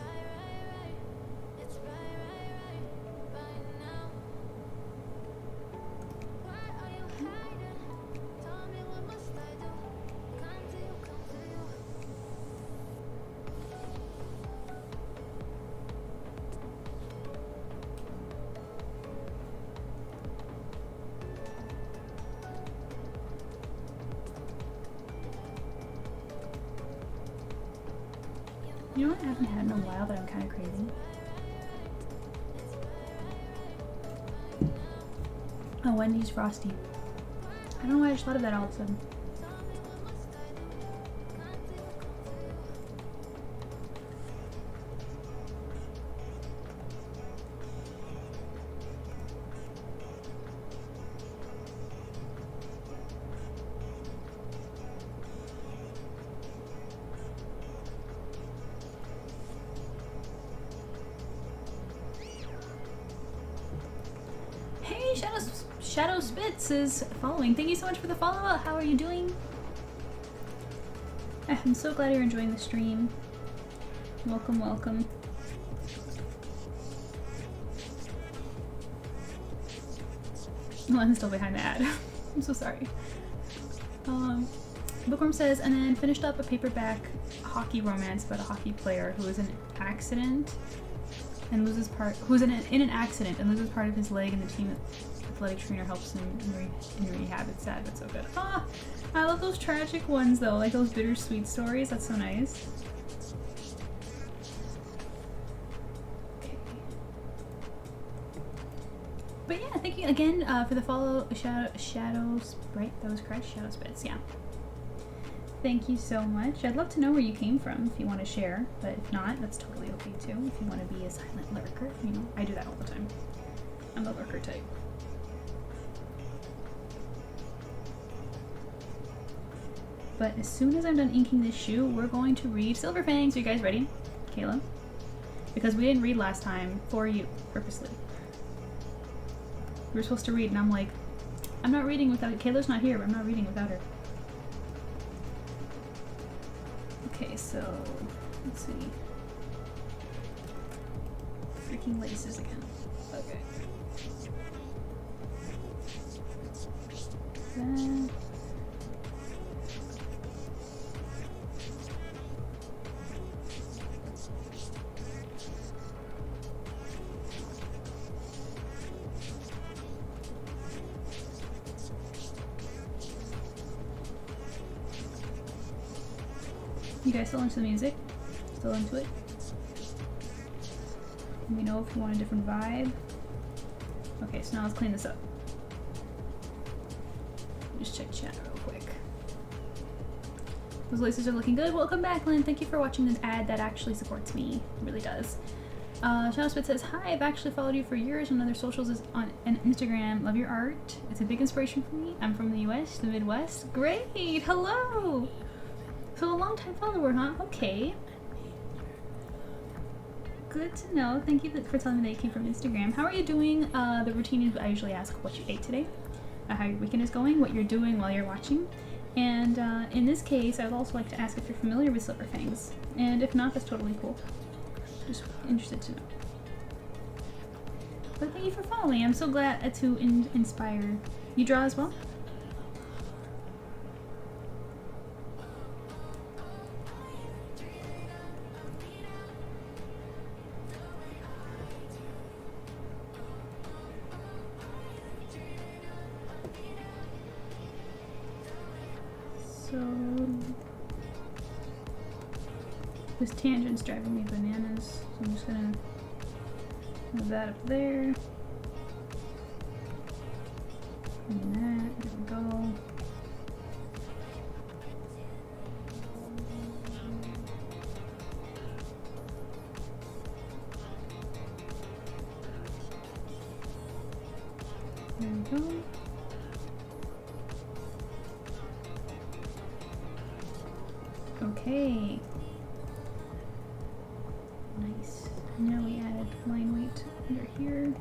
You know what I haven't had in a while that I'm kind of craving? Oh, Wendy's Frosty. I don't know why I just thought of that all of a sudden. Hey, Shadow Spitz is following. Thank you so much for the follow. How are you doing? I'm so glad you're enjoying the stream. Welcome, welcome. I'm still behind the ad. I'm so sorry. Bookworm says, and then finished up a paperback hockey romance about a hockey player who was in an accident and loses part. Who's in an accident and loses part of his leg, and the team athletic trainer helps him in rehab. It's sad, but so good. Ah, I love those tragic ones though, like those bittersweet stories. That's so nice. Okay. But yeah, thank you again for the follow, Shadows. Right, that was correct. Shadow Spitz. Yeah. Thank you so much. I'd love to know where you came from if you want to share, but if not, that's totally okay too. If you want to be a silent lurker, you know, I do that all the time. I'm the lurker type. But as soon as I'm done inking this shoe, we're going to read Silver Fangs. Are you guys ready? Kayla? Because we didn't read last time for you, purposely. We were supposed to read, and I'm like, I'm not reading without Kayla's not here, but I'm not reading without her. Okay, so let's see. Freaking laces again. Okay. That. You guys still into the music? Still into it? Let me know if you want a different vibe. Okay, so now let's clean this up. Just check chat real quick. Those laces are looking good. Welcome back, Lynn. Thank you for watching this ad. That actually supports me. It really does. Shadow Spit says, hi, I've actually followed you for years on other socials on Instagram. Love your art. It's a big inspiration for me. I'm from the US, the Midwest. Great! Hello! So a long-time follower, huh? Okay. Good to know. Thank you for telling me that you came from Instagram. How are you doing? The routine is I usually ask what you ate today, how your weekend is going, what you're doing while you're watching. And in this case, I would also like to ask if you're familiar with Silver Fangs. And if not, that's totally cool. Just interested to know. But thank you for following. I'm so glad to inspire. You draw as well? So this tangent's driving me bananas, so I'm just gonna move that up there. And that, there we go. There we go. Okay. Nice. Now we add line weight under here.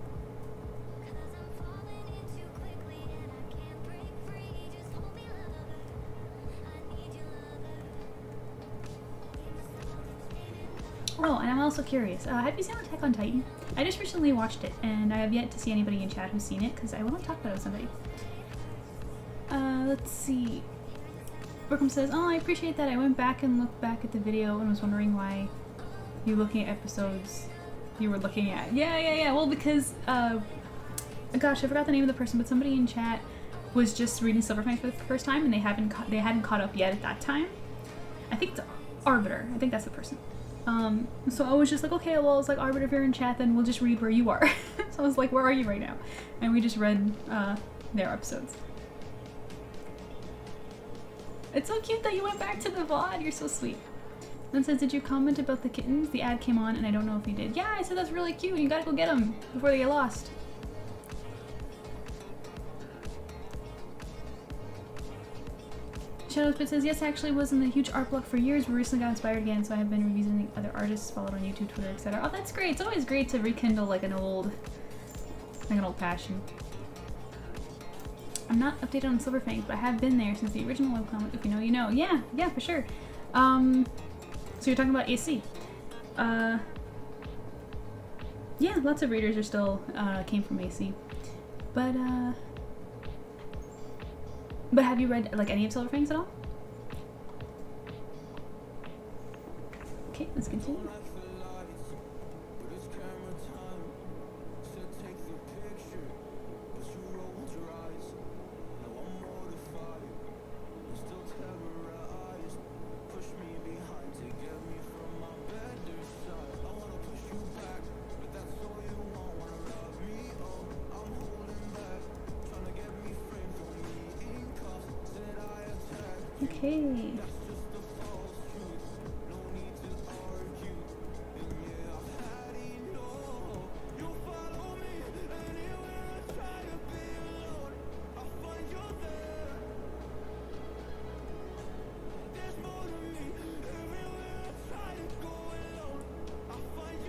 Oh, and I'm also curious. Have you seen Attack on Titan? I just recently watched it, and I have yet to see anybody in chat who's seen it, because I want to talk about it with somebody. Let's see. Brookham says, oh, I appreciate that. I went back and looked back at the video and was wondering why you're looking at episodes you were looking at. Yeah. Well, because, gosh, I forgot the name of the person, but somebody in chat was just reading Silver Fangs for the first time, and they hadn't caught up yet at that time. I think it's Arbiter. I think that's the person. So I was just like, okay, well, it's like, Arbiter, if you're in chat, then we'll just read where you are. So I was like, where are you right now? And we just read their episodes. It's so cute that you went back to the VOD. You're so sweet. Then says, did you comment about the kittens? The ad came on and I don't know if you did. Yeah, I said that's really cute. You gotta go get them before they get lost. Shadowspit says, yes, I actually was in the huge art block for years, but recently got inspired again, so I have been revisiting other artists, followed on YouTube, Twitter, etc. Oh, that's great. It's always great to rekindle like an old passion. I'm not updated on Silverfangs, but I have been there since the original webcomic. If you know, you know. Yeah, yeah, for sure. So you're talking about AC. Yeah, lots of readers are still came from AC. But have you read like any of Silverfangs at all? Okay, let's continue. Okay.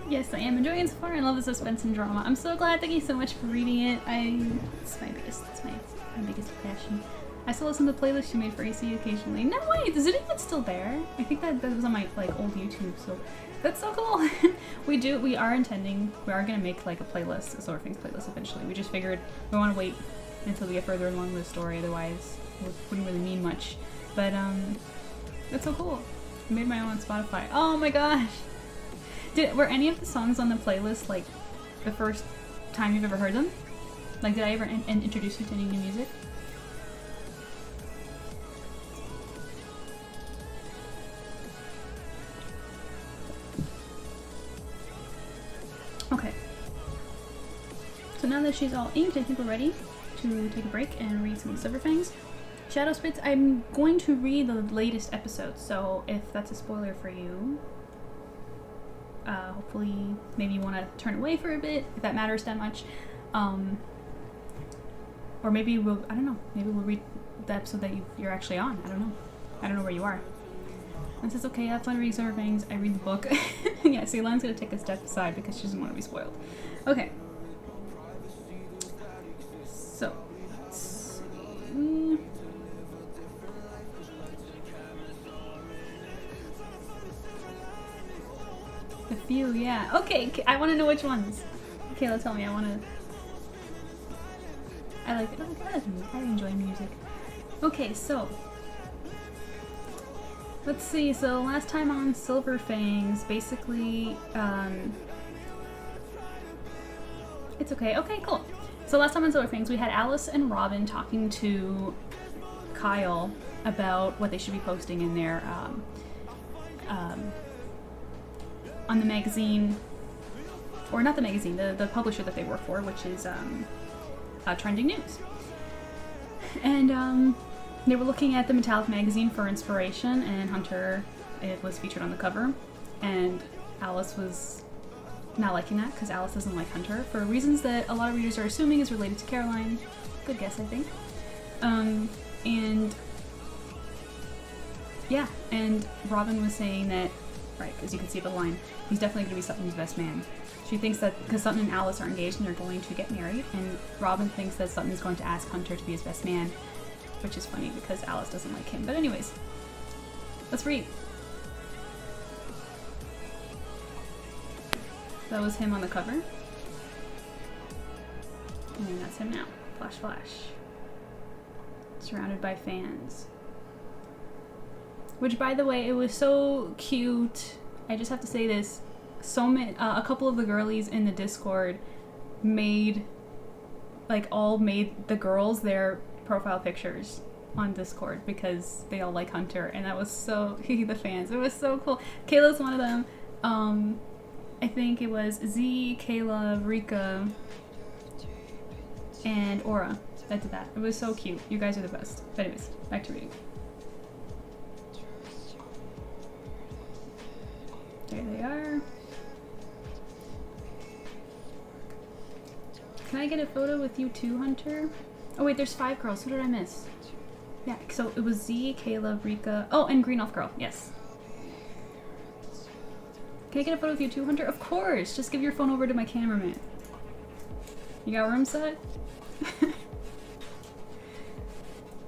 Yes, I am enjoying it so far. I love the suspense and drama. I'm so glad. Thank you so much for reading it. It's my biggest passion. I still listen to the playlist you made for AC occasionally. No way! Is it even still there? I think that was on my like old YouTube, so that's so cool. we are gonna make like a playlist, a Silverfangs playlist eventually. We just figured we want to wait until we get further along the story, otherwise it wouldn't really mean much. But that's so cool. I made my own on Spotify. Oh my gosh! Were any of the songs on the playlist like the first time you've ever heard them? Like, did I ever introduce you to any new music? Okay. So now that she's all inked, I think we're ready to take a break and read some Silverfangs. Shadow Spits, I'm going to read the latest episode, so if that's a spoiler for you, hopefully maybe you want to turn away for a bit, if that matters that much. Or maybe we'll read the episode that you're actually on. I don't know where you are. And says, okay, have fun reading Silverfangs. I read the book. Yeah, see, Elaine's gonna take a step aside because she doesn't want to be spoiled. Okay. So, let's see. A few, yeah. Okay, I want to know which ones. Kayla, tell me. I like it. I enjoy music. Okay, so let's see. So last time on Silverfangs, basically, it's okay. Okay, cool. So last time on Silverfangs, we had Alice and Robin talking to Kyle about what they should be posting in their on the magazine, or not the magazine, the publisher that they work for, which is Trending News. And they were looking at the Metallic magazine for inspiration, and Hunter, it was featured on the cover, and Alice was not liking that because Alice doesn't like Hunter for reasons that a lot of readers are assuming is related to Caroline. Good guess, I think. And yeah, and Robin was saying that, right, as you can see the line, he's definitely going to be Sutton's best man. She thinks that because Sutton and Alice are engaged and they're going to get married, and Robin thinks that Sutton is going to ask Hunter to be his best man, which is funny because Alice doesn't like him. But anyways, let's read. That was him on the cover. And that's him now. Flash, flash. Surrounded by fans. Which, by the way, it was so cute. I just have to say this. A couple of the girlies in the Discord made the girls their profile pictures on Discord because they all like Hunter, and that was so the fans. It was so cool. Kayla's one of them. I think it was Z, Kayla, Rika, and Aura. that did that. It was so cute. You guys are the best. But anyways, back to reading. There they are. Can I get a photo with you too, Hunter? Oh wait, there's 5 girls. Who did I miss? Yeah, so it was Z, Kayla, Rika. Oh, and Green Elf Girl. Yes. Can I get a photo with you too, Hunter? Of course! Just give your phone over to my cameraman. You got room set?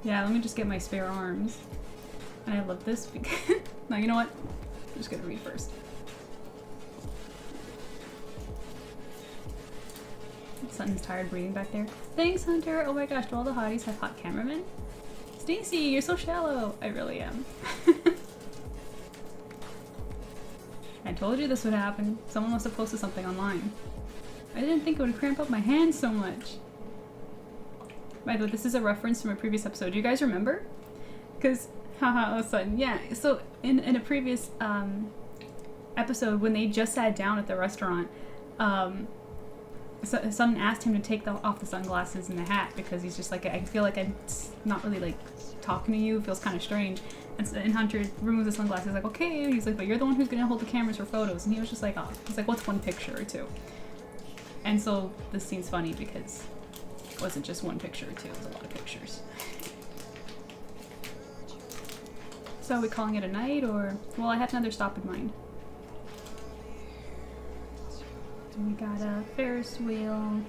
Yeah, let me just get my spare arms. And I love this because... No, you know what? I'm just gonna read first. Sutton's tired breathing back there. Thanks, Hunter! Oh my gosh, do all the hotties have hot cameramen? Stacy, you're so shallow! I really am. I told you this would happen. Someone must have posted something online. I didn't think it would cramp up my hands so much. By the way, this is a reference from a previous episode. Do you guys remember? Because, haha, all of a sudden, yeah. So, in a previous episode, when they just sat down at the restaurant, someone asked him to take off the sunglasses and the hat because he's just like, I feel like I'm not really like talking to you. It feels kind of strange. And Hunter removes the sunglasses. He's like, okay. He's like, but you're the one who's gonna hold the cameras for photos. And he was just like, oh. He's like, what's one picture or two? And so this scene's funny because it wasn't just one picture or two. It was a lot of pictures. So are we calling it a night or? Well, I have another stop in mind. And we got a Ferris wheel.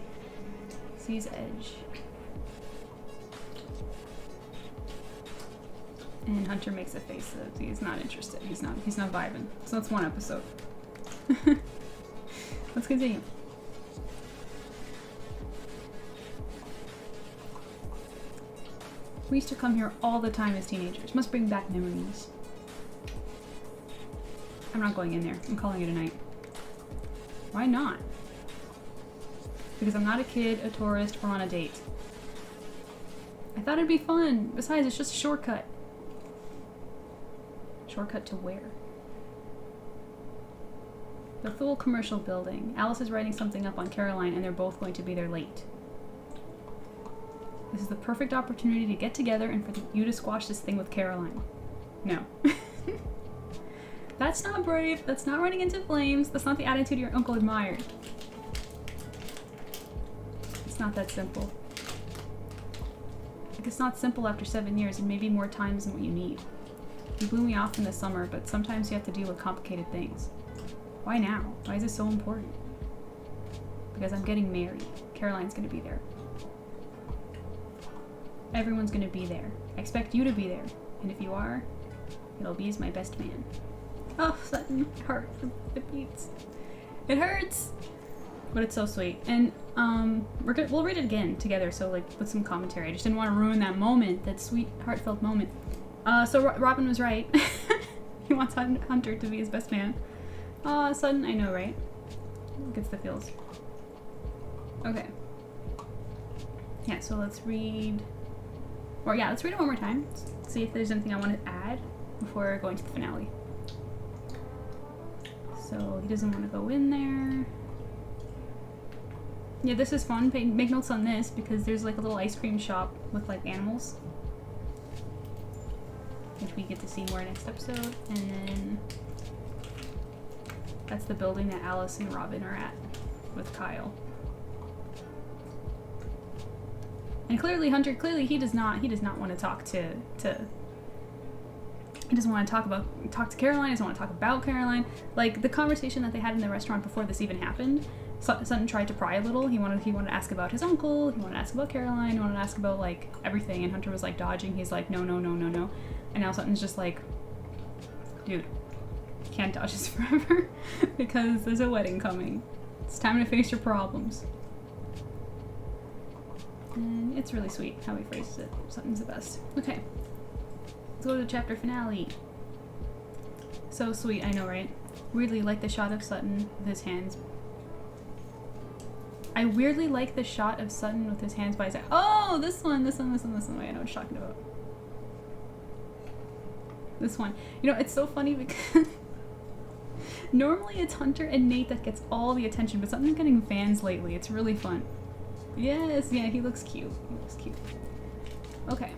Sea's Edge. And Hunter makes a face that he's not interested. He's not vibing. So that's one episode. Let's continue. We used to come here all the time as teenagers. Must bring back memories. I'm not going in there. I'm calling it a night. Why not? Because I'm not a kid, a tourist, or on a date. I thought it'd be fun. Besides, it's just a shortcut. Shortcut to where? The Thule Commercial Building. Alice is writing something up on Caroline and they're both going to be there late. This is the perfect opportunity to get together and for you to squash this thing with Caroline. No. That's not brave. That's not running into flames. That's not the attitude your uncle admired. It's not that simple. Like, it's not simple after 7 years and maybe more time isn't what you need. You blew me off in the summer, but sometimes you have to deal with complicated things. Why now? Why is this so important? Because I'm getting married. Caroline's gonna be there. Everyone's gonna be there. I expect you to be there. And if you are, it'll be as my best man. Oh, Sutton, heart, it beats. It hurts! But it's so sweet. And we'll read it again together, so like with some commentary. I just didn't want to ruin that moment, that sweet, heartfelt moment. So Robin was right. He wants Hunter to be his best man. Aw, Sutton, I know, right? Gets the feels. Okay. Yeah, so let's read... Or yeah, let's read it one more time. See if there's anything I want to add before going to the finale. So he doesn't want to go in there. Yeah, this is fun. Make notes on this because there's like a little ice cream shop with like animals, which we get to see more next episode. And then that's the building that Alice and Robin are at with Kyle. And clearly Hunter, he does not want to talk to he doesn't want to talk to Caroline, he doesn't want to talk about Caroline. Like the conversation that they had in the restaurant before this even happened, Sutton tried to pry a little. He wanted to ask about his uncle, he wanted to ask about Caroline, he wanted to ask about like everything, and Hunter was like dodging. He's like, no. And now Sutton's just like, dude, can't dodge this forever because there's a wedding coming. It's time to face your problems. And it's really sweet how he phrases it. Sutton's the best. Okay. Let's go to the chapter finale. So sweet, I know, right? Weirdly like the shot of Sutton with his hands. I weirdly like the shot of Sutton with his hands by his side. Oh, this one. Wait, I know what you're talking about. This one. You know, it's so funny because normally it's Hunter and Nate that gets all the attention, but Sutton's getting fans lately. It's really fun. Yes, yeah, he looks cute. He looks cute. Okay.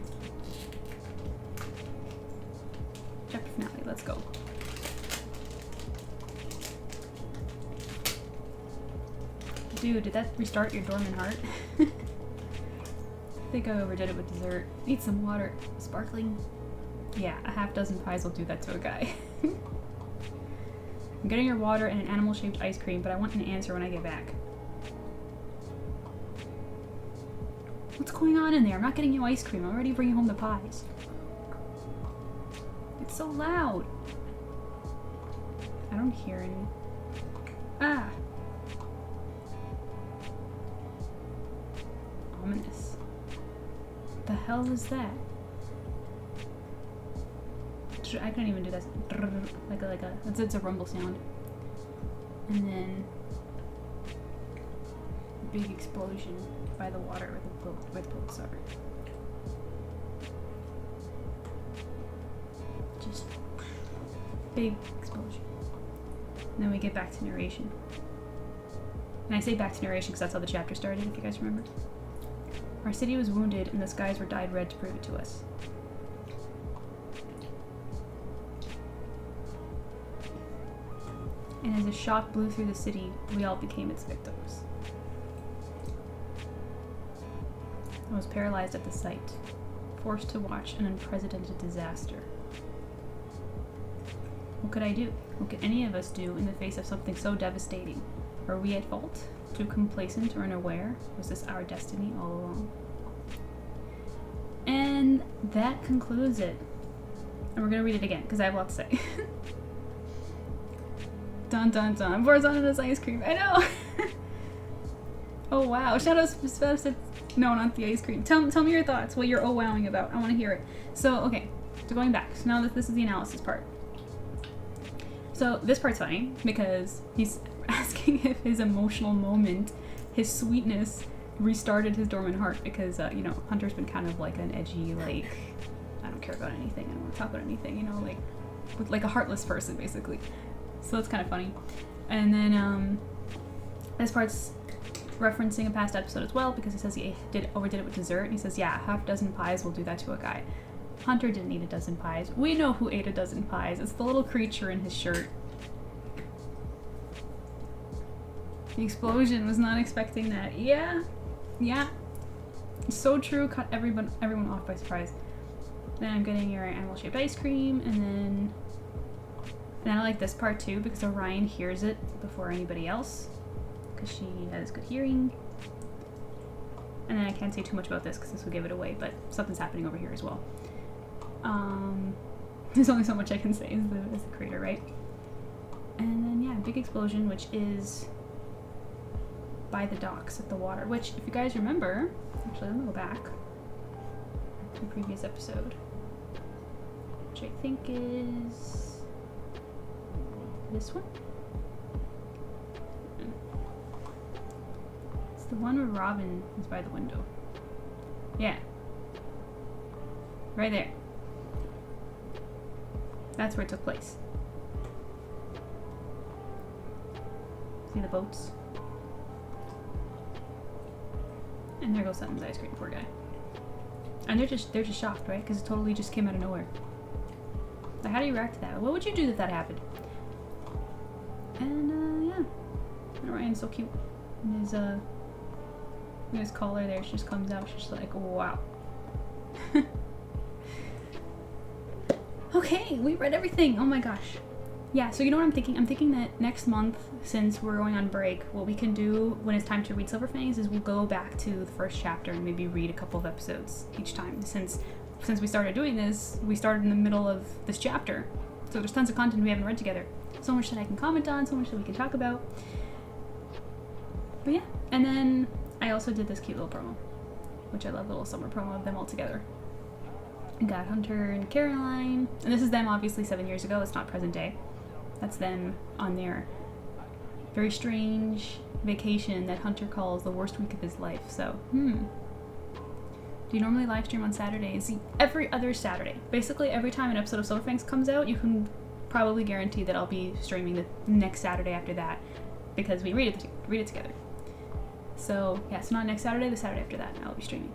Chapter finale, let's go. Dude, did that restart your dormant heart? I think I overdid it with dessert. Need some water. Sparkling? Yeah, a half dozen pies will do that to a guy. I'm getting your water and an animal-shaped ice cream, but I want an answer when I get back. What's going on in there? I'm not getting you ice cream. I'm already bringing home the pies. It's so loud. I don't hear any. Ah! Ominous. The hell is that? I couldn't even do that. It's a rumble sound. And then big explosion by the water where the boats are. Just big explosion. And then we get back to narration. And I say back to narration because that's how the chapter started, if you guys remember. Our city was wounded and the skies were dyed red to prove it to us. And as a shock blew through the city, we all became its victims. I was paralyzed at the sight, forced to watch an unprecedented disaster. What could I do? What could any of us do in the face of something so devastating? Were we at fault? Too complacent or unaware? Was this our destiny all along? And that concludes it. And we're gonna read it again, because I have a lot to say. Dun dun dun. Pours on this ice cream. I know! Oh wow. Shadow's no, not the ice cream. Tell me your thoughts, what you're oh wowing about. I want to hear it. So, okay. So going back. So now this is the analysis part. So this part's funny because he's asking if his emotional moment, his sweetness, restarted his dormant heart because, you know, Hunter's been kind of like an edgy, like, I don't care about anything, I don't want to talk about anything, you know, like a heartless person, basically. So that's kind of funny. And then, this part's referencing a past episode as well because he says he overdid it with dessert, and he says, yeah, half a dozen pies will do that to a guy. Hunter didn't eat a dozen pies. We know who ate a dozen pies. It's the little creature in his shirt. The explosion, was not expecting that. Yeah. So true, caught everyone off by surprise. Then I'm getting your animal-shaped ice cream, and then I like this part too because Orion hears it before anybody else because she has good hearing. And then I can't say too much about this because this will give it away, but something's happening over here as well. There's only so much I can say as the creator, right? And then yeah, big explosion, which is by the docks at the water, which if you guys remember, actually let me go back to the previous episode, which I think is this one. It's the one where Robin is by the window. Yeah. Right there. That's where it took place. See the boats? And there goes Sutton's ice cream, poor guy. And they're just shocked, right? Because it totally just came out of nowhere. Like, how do you react to that? What would you do if that happened? And yeah. And Ryan's so cute. And his collar there, she just comes out, she's just like, wow. Okay, we read everything. Oh my gosh. Yeah, so you know what I'm thinking? I'm thinking that next month, since we're going on break, what we can do when it's time to read Silver Fangs is we'll go back to the first chapter and maybe read a couple of episodes each time. Since we started doing this, we started in the middle of this chapter. So there's tons of content we haven't read together. So much that I can comment on, so much that we can talk about. But yeah, and then I also did this cute little promo, which I love, a little summer promo of them all together. I got Hunter and Caroline, and this is them obviously 7 years ago, it's not present day. That's them on their very strange vacation that Hunter calls the worst week of his life. So, do you normally live stream on Saturdays? Every other Saturday. Basically, every time an episode of Silver Fangs comes out, you can probably guarantee that I'll be streaming the next Saturday after that because we read it together. So yeah, it's not next Saturday, the Saturday after that I'll be streaming.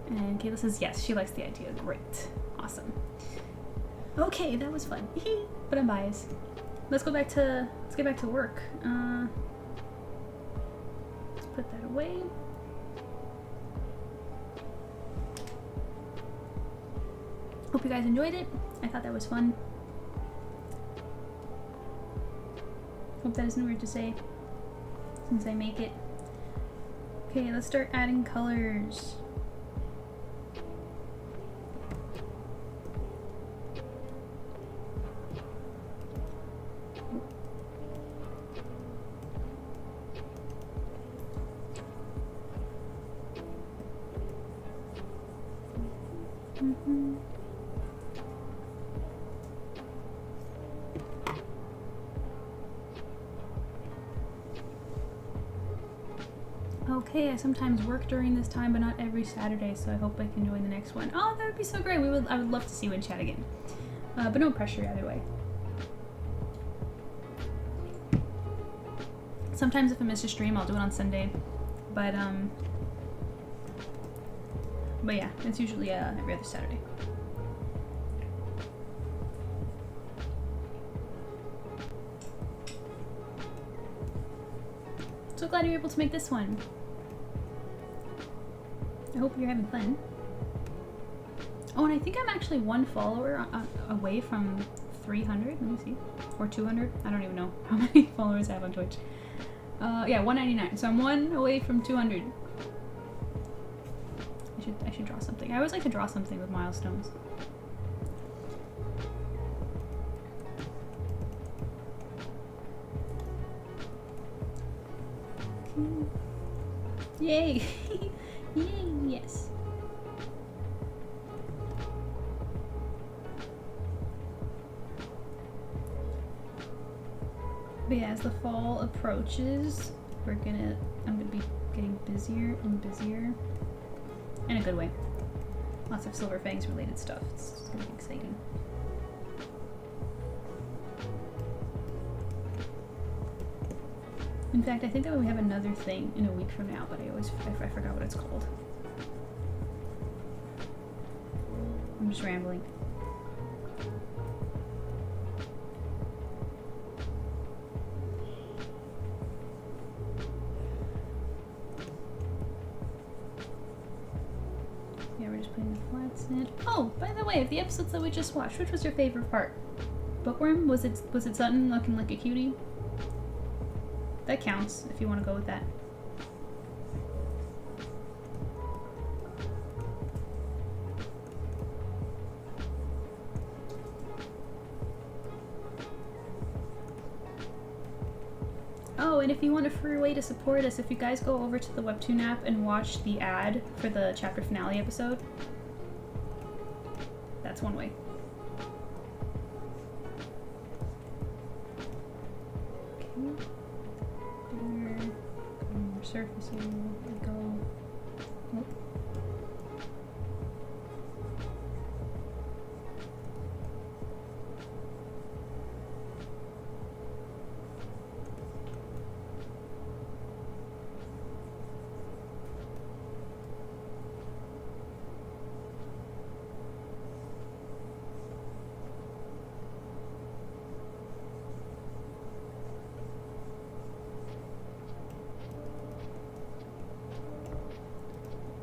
And Kayla says yes, she likes the idea. Great. Awesome. Okay, that was fun. But I'm biased. Let's get back to work. Let's put that away. Hope you guys enjoyed it. I thought that was fun. Hope that isn't weird to say since I make it. Okay, let's start adding colors. Okay, I sometimes work during this time, but not every Saturday, so I hope I can join the next one. Oh, that would be so great. I would love to see you in chat again. But no pressure either way. Sometimes if I miss a stream, I'll do it on Sunday. But yeah, it's usually every other Saturday. So glad you're able to make this one. I hope you're having fun. Oh, and I think I'm actually one follower away from 300. Let me see. Or 200. I don't even know how many followers I have on Twitch. Yeah, 199. So I'm one away from 200. I should draw something. I always like to draw something with milestones. Yay! Yay, yes. But yeah, as the fall approaches, I'm gonna be getting busier and busier. In a good way. Lots of Silver Fangs related stuff. It's gonna be exciting. In fact, I think that we have another thing in a week from now, but I forgot what it's called. I'm just rambling. Yeah, we're just putting the flats in. Oh, by the way, of the episodes that we just watched, which was your favorite part? Bookworm? Was it Sutton looking like a cutie? That counts, if you want to go with that. Oh, and if you want a free way to support us, if you guys go over to the Webtoon app and watch the ad for the chapter finale episode, that's one way. Okay. More surfacing, there we go. Oh.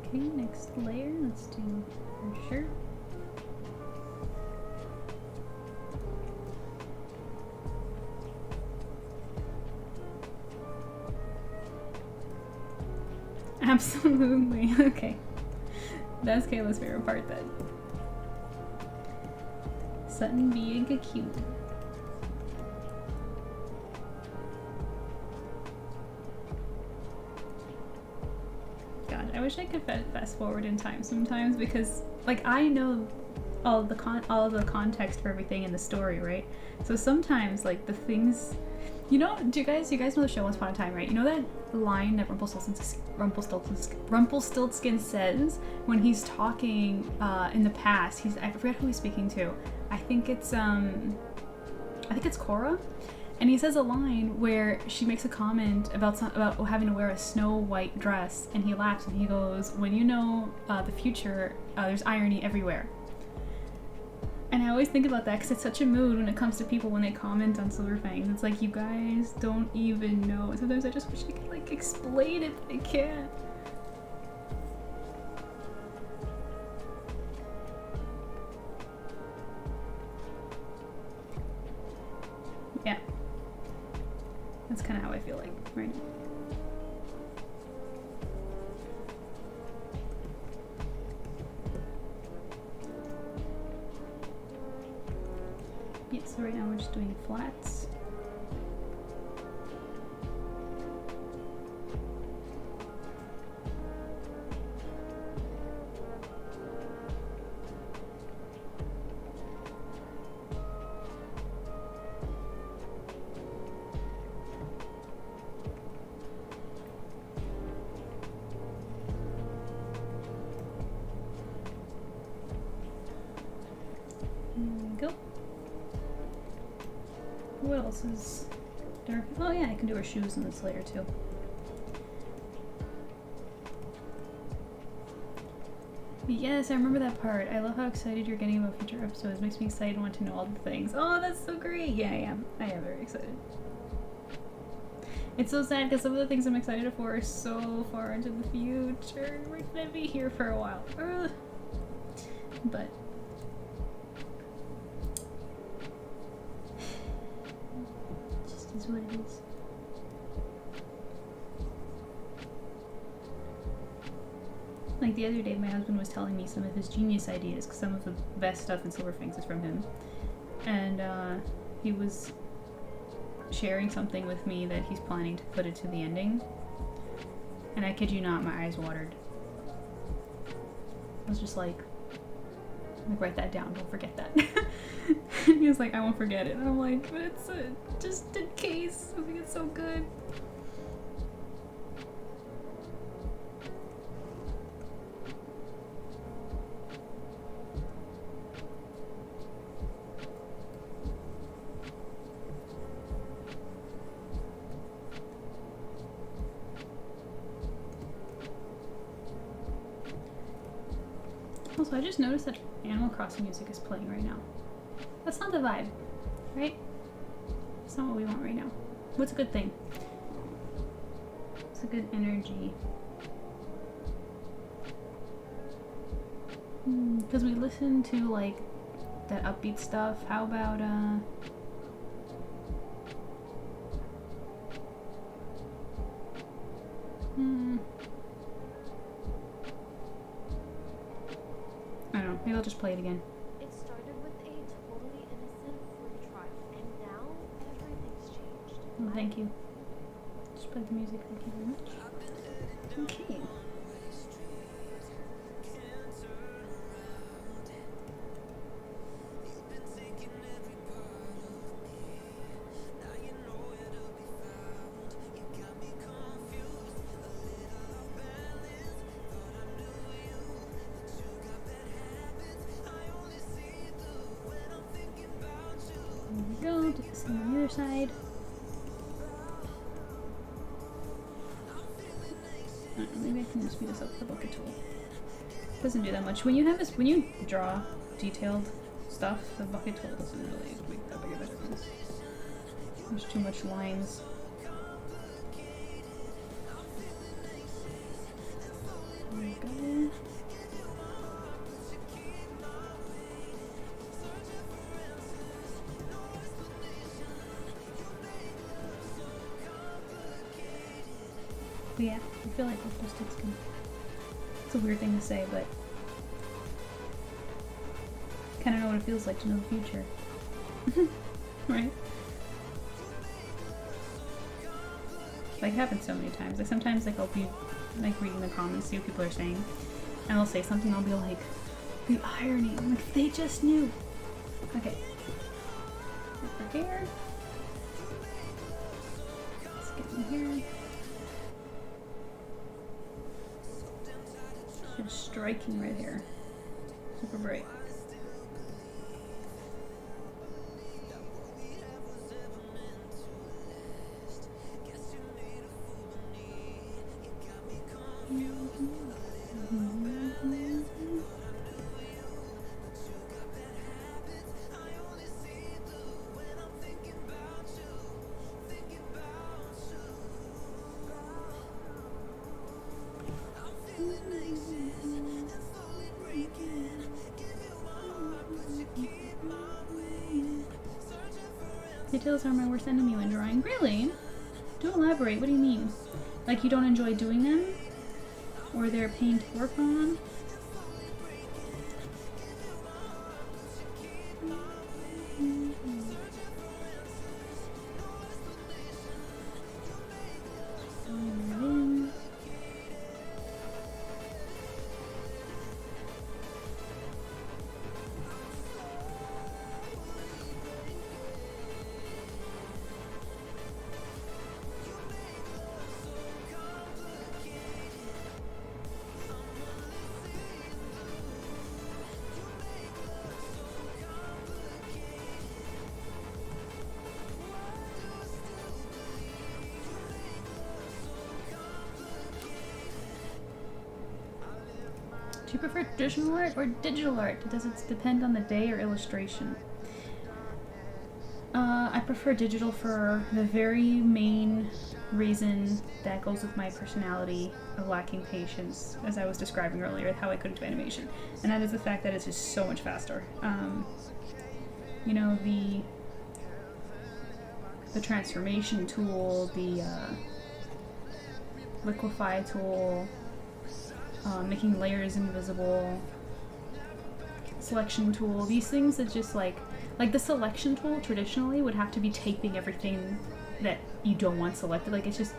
Okay, next layer, let's do her shirt. Absolutely, okay. That's Kayla's favorite part then. Sutton being a cutie. I wish I could fast forward in time sometimes, because like I know all of the context for everything in the story, right? So sometimes like the things, you know, do you guys know the show Once Upon a Time, right? You know that line that Rumpelstiltskin says when he's talking in the past. I forget who he's speaking to. I think it's Korra. And he says a line where she makes a comment about having to wear a snow white dress, and he laughs and he goes, "When you know the future, there's irony everywhere." And I always think about that because it's such a mood when it comes to people when they comment on Silverfangs. It's like, you guys don't even know. And sometimes I just wish I could like explain it, but I can't. Yeah. That's kind of how I feel like right now. Yeah, so right now we're just doing flats. Go. What else is dark? Oh yeah, I can do her shoes in this layer too. But yes, I remember that part. I love how excited you're getting about future episodes. Makes me excited and want to know all the things. Oh, that's so great. Yeah, I am. I am very excited. It's so sad because some of the things I'm excited for are so far into the future. We're gonna be here for a while. Ugh. But is what it is. Like the other day, my husband was telling me some of his genius ideas, because some of the best stuff in Silverfangs is from him. And he was sharing something with me that he's planning to put into the ending. And I kid you not, my eyes watered. I was just like, write that down, don't forget that. He was like, I won't forget it. And I'm like, but it's just in case. I think it's so good. Also, I just noticed that Animal Crossing music is playing right now. That's not the vibe, right? It's not what we want right now. What's a good thing? It's a good energy. Because we listen to like that upbeat stuff. How about I don't know, maybe I'll just play it again. It started with a totally innocent free trial, and now everything's changed. Oh, thank you. Just play the music, thank you very much. Okay. Go, do the same on the other side. I don't know, maybe I can speed this up with the bucket tool. Doesn't do that much. When you have this, when you draw detailed stuff, the bucket tool doesn't really make that big of a difference. There's too much lines. There we go. But yeah, I feel like with post-its can... It's a weird thing to say, but... kind of know what it feels like to know the future. Right? Like, it happens so many times. Like, sometimes, like, I'll be, like, reading the comments, see what people are saying, and they'll say something, I'll be like, the irony. I'm like, they just knew. Okay. Over here. Let's get in here. Just striking right here. Super bright. Details are my worst enemy when drawing. Really? Do elaborate. What do you mean? Like you don't enjoy doing them? Or they're a pain to work on? Do you prefer traditional art or digital art? Does it depend on the day or illustration? I prefer digital for the very main reason that goes with my personality of lacking patience, as I was describing earlier, how I couldn't do animation. And that is the fact that it's just so much faster. You know, the transformation tool, the liquefy tool, making layers invisible, selection tool, these things that just like the selection tool traditionally would have to be taping everything that you don't want selected. Like it's just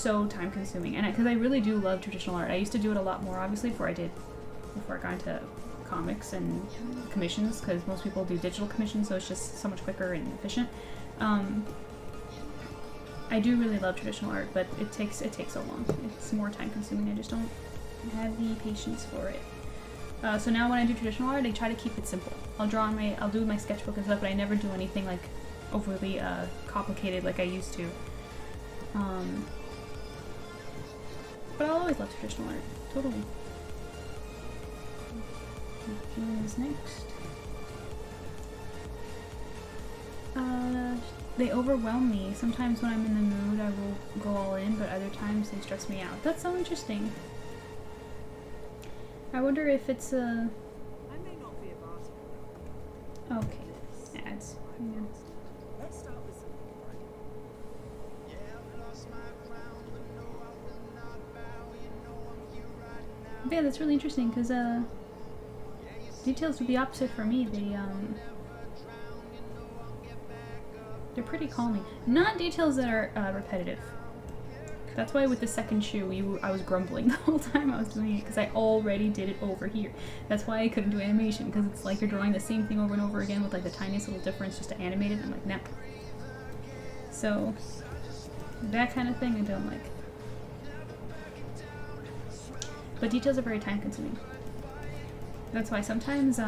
so time consuming. And because I really do love traditional art. I used to do it a lot more obviously before I got into comics and commissions, because most people do digital commissions, so it's just so much quicker and efficient. I do really love traditional art, but it takes so long. It's more time consuming. I just don't have the patience for it. So now when I do traditional art, I try to keep it simple. I'll do my sketchbook and stuff, but I never do anything like overly complicated like I used to. But I'll always love traditional art. Totally. What is next? They overwhelm me. Sometimes when I'm in the mood, I will go all in, but other times they stress me out. That's so interesting. I wonder if it's a... I may not be a bastard. Okay. Ads. Yeah. Let's start with something right. Yeah, that's really interesting, because details would be opposite for me. They're pretty calming. Not details that are repetitive. That's why with the second shoe, I was grumbling the whole time I was doing it, because I already did it over here. That's why I couldn't do animation, because it's like you're drawing the same thing over and over again with like the tiniest little difference just to animate it. I'm like, nah. So that kind of thing I don't like. But details are very time consuming. That's why sometimes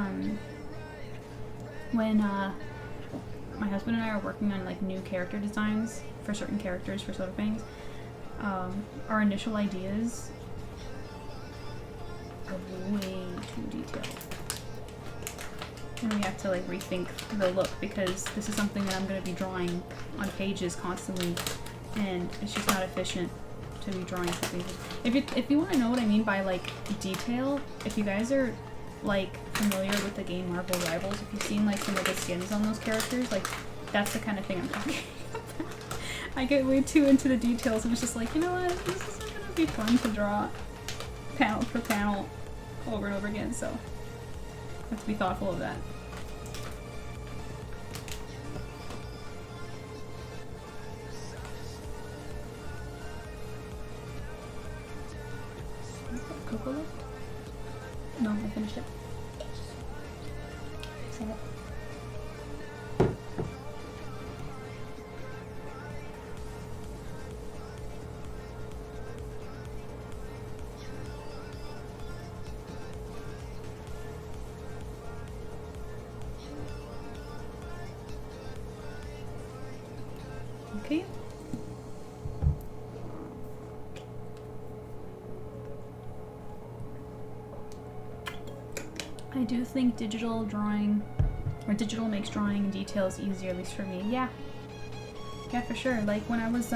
when my husband and I are working on like new character designs for certain characters for Fangs, our initial ideas are way too detailed. And we have to like rethink the look, because this is something that I'm going to be drawing on pages constantly, and it's just not efficient to be drawing something. If you want to know what I mean by like detail, if you guys are like familiar with the game Marvel Rivals, if you've seen like some of the skins on those characters, like that's the kind of thing I'm talking about. I get way too into the details, and it's just like, you know what, this isn't gonna be fun to draw panel per panel over and over again, so I have to be thoughtful of that. Cocoa left? No, I finished it. Save it. Okay. I do think digital drawing, or digital makes drawing and details easier, at least for me. Yeah. Yeah, for sure. Like when I was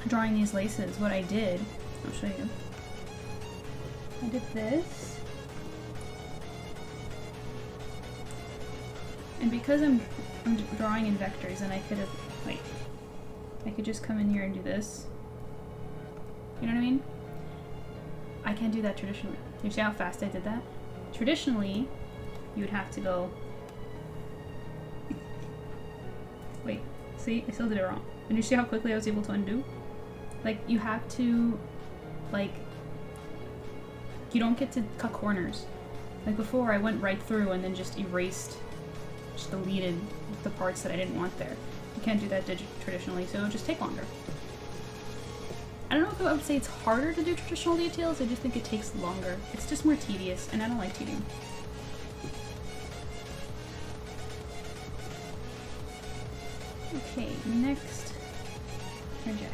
drawing these laces, what I did, I'll show you. I did this. And because I'm drawing in vectors, and I could have, wait, I could just come in here and do this. You know what I mean? I can't do that traditionally. You see how fast I did that? Traditionally, you would have to go, wait, see, I still did it wrong. And you see how quickly I was able to undo? Like, you have to, like, you don't get to cut corners. Like before, I went right through and then just erased, just deleted the parts that I didn't want there. You can't do that traditionally, so it'll just take longer. I don't know if I would say it's harder to do traditional details, I just think it takes longer. It's just more tedious, and I don't like tedium. Okay, next, her jacket.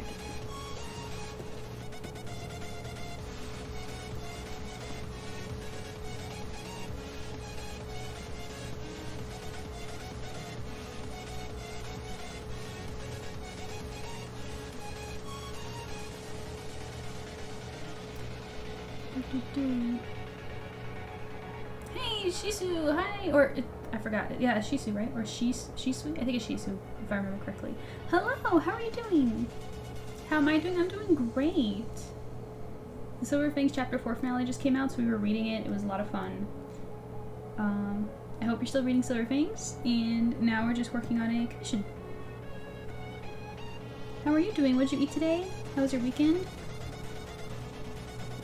Hey, Shisu, hi! Or, I forgot. Yeah, it's Shisu, right? Or Shisu? I think it's Shisu, if I remember correctly. Hello, how are you doing? How am I doing? I'm doing great. The Silver Fangs Chapter 4 finale just came out, so we were reading it. It was a lot of fun. I hope you're still reading Silver Fangs, and now we're just working on a commission. How are you doing? What did you eat today? How was your weekend?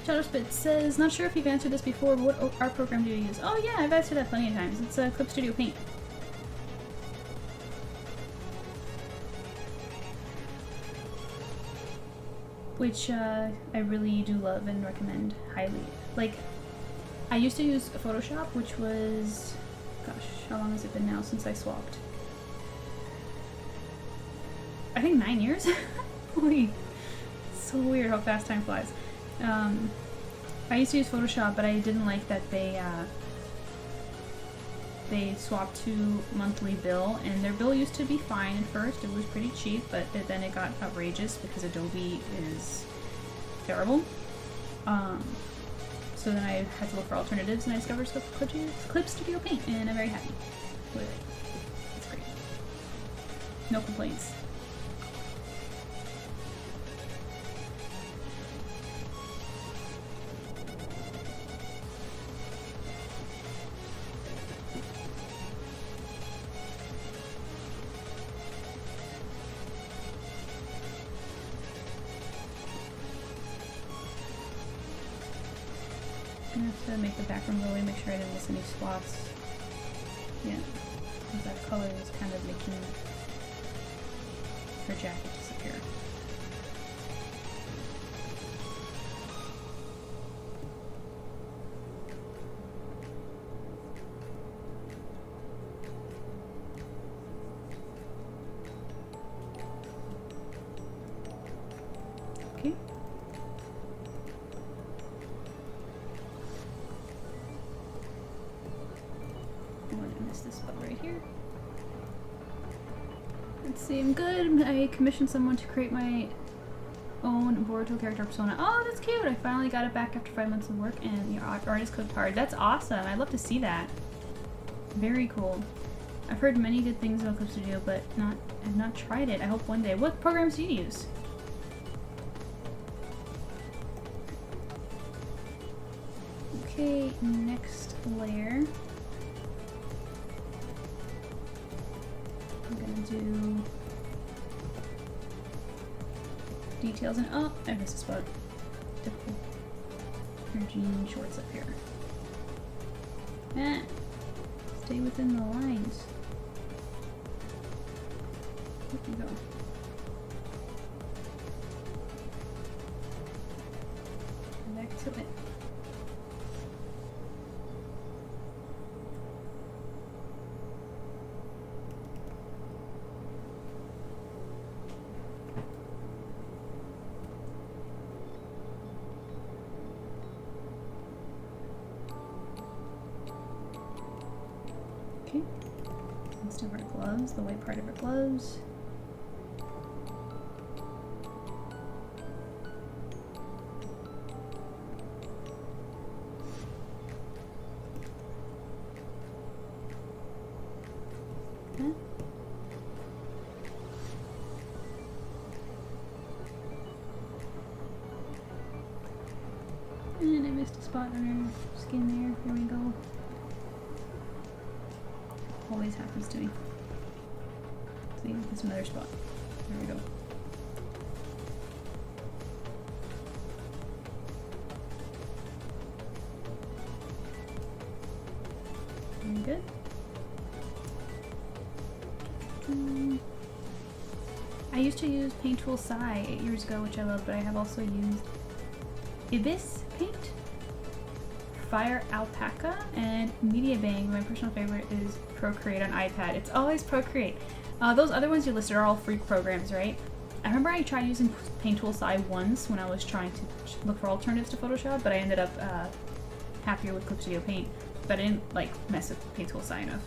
Shadowspit says, not sure if you've answered this before, but what art program do you use? Oh yeah, I've answered that plenty of times. It's Clip Studio Paint. Which I really do love and recommend highly. Like, I used to use Photoshop, which was, gosh, how long has it been now since I swapped? I think 9 years? Holy, so weird how fast time flies. I used to use Photoshop, but I didn't like that they swapped to monthly bill, and their bill used to be fine at first. It was pretty cheap, but then it got outrageous because Adobe is terrible. So then I had to look for alternatives, and I discovered Clip Studio Paint, and I'm very happy with it. It's great. No complaints. I'm gonna have to make the background go away, make sure I didn't miss any spots. Yeah, because that color is kind of making her jacket disappear. Okay. This spot right here. Let's see, I'm good. I commissioned someone to create my own Boruto character persona. Oh, that's cute! I finally got it back after 5 months of work, and your artist cooked hard. That's awesome! I'd love to see that. Very cool. I've heard many good things about Clip Studio, but I've not tried it. I hope one day. What programs do you use? Okay, next layer. I'm gonna do details and oh, I missed a spot. Typical. Her jean shorts up here. Stay within the lines. There you go. Back to it. Okay, let's do her gloves, the white part of her gloves. that. And I missed a spot on her skin there. There we go. Always happens to me. See, there's another spot. There we go. Very good. I used to use Paint Tool Sai 8 years ago, which I love, but I have also used Ibis Paint, Fire Alpaca, and Media Bang. My personal favorite is Procreate on iPad. It's always Procreate. Those other ones you listed are all free programs, right? I remember I tried using Paint Tool Sai once when I was trying to look for alternatives to Photoshop, but I ended up happier with Clip Studio Paint. But I didn't like mess with Paint Tool Sai enough.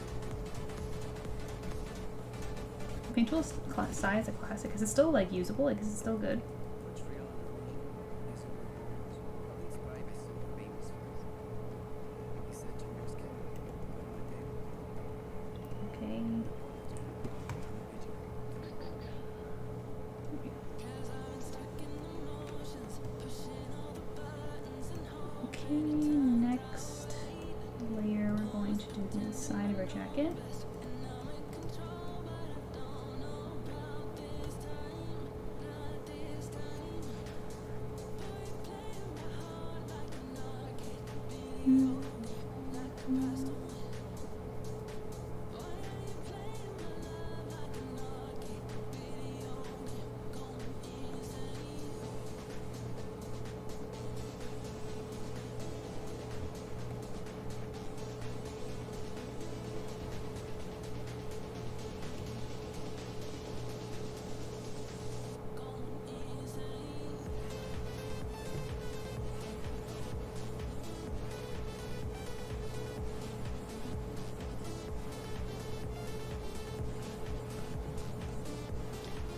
Paint Tool Sai is a classic because it's still like usable, like it's still good. Okay. Okay, next layer we're going to do the inside of our jacket.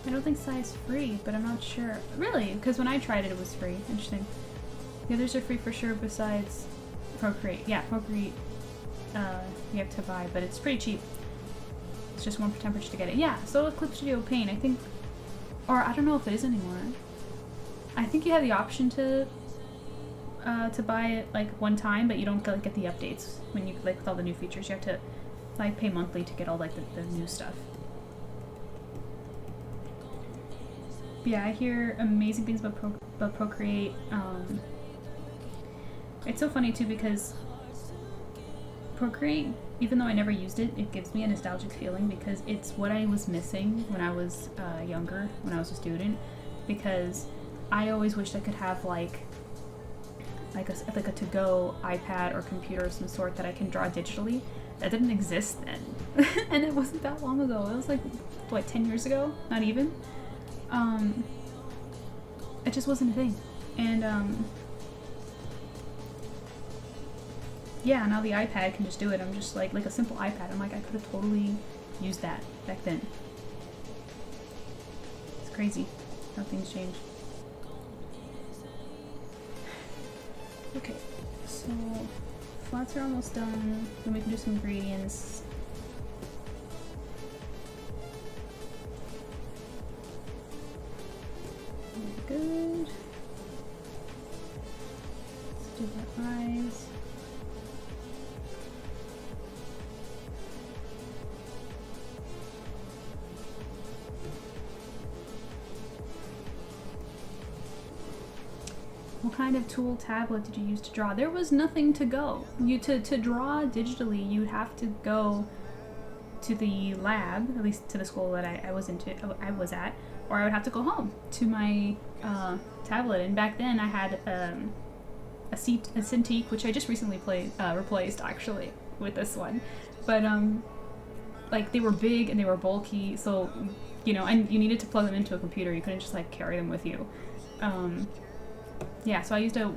I don't think Sai is free, but I'm not sure. Really? Because when I tried it, it was free. Interesting. The others are free for sure besides Procreate. Yeah, Procreate you have to buy, but it's pretty cheap. It's just 1% to get it. Yeah, so with Clip Studio Paint, I think, or I don't know if it is anymore. I think you have the option to buy it like one time, but you don't get the updates when you like with all the new features. You have to like pay monthly to get all like the new stuff. Yeah, I hear amazing things about Procreate. It's so funny too because Procreate, even though I never used it, it gives me a nostalgic feeling because it's what I was missing when I was younger, when I was a student. Because I always wished I could have like a to-go iPad or computer of some sort that I can draw digitally. That didn't exist then, and it wasn't that long ago. It was like what, 10 years ago? Not even. It just wasn't a thing. And, yeah, now the iPad can just do it. I'm just like a simple iPad. I'm like, I could have totally used that back then. It's crazy how things change. Okay, so flats are almost done. Then we can do some gradients. Good. Let's do the eyes. What kind of tool tablet did you use to draw? There was nothing to go. To draw digitally, you'd have to go to the lab, at least to the school that I was at, or I would have to go home to my tablet. And back then I had a Cintiq, which I just recently replaced actually with this one. But like they were big and they were bulky, so you know, and you needed to plug them into a computer. You couldn't just like carry them with you. Yeah, so I used a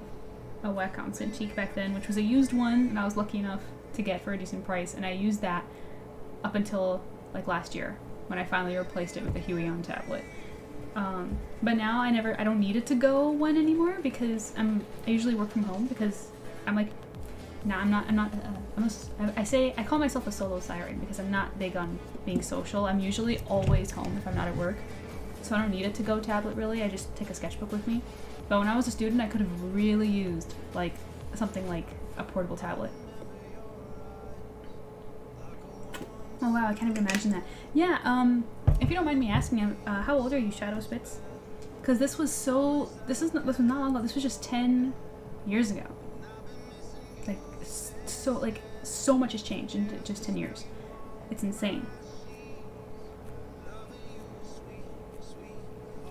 Wacom Cintiq back then, which was a used one, and I was lucky enough to get for a decent price, and I used that up until like last year when I finally replaced it with a Huion tablet. But now I don't need it to go one anymore because I usually work from home because I'm like No, I'm not. I call myself a solo siren because I'm not big on being social. I'm usually always home if I'm not at work, so I don't need a to-go tablet really. I just take a sketchbook with me. But when I was a student, I could have really used like something like a portable tablet. Oh wow, I can't even imagine that. Yeah. If you don't mind me asking, how old are you, Shadow Spitz? Because this was not long ago. This was just 10 years ago. So much has changed in just 10 years. It's insane.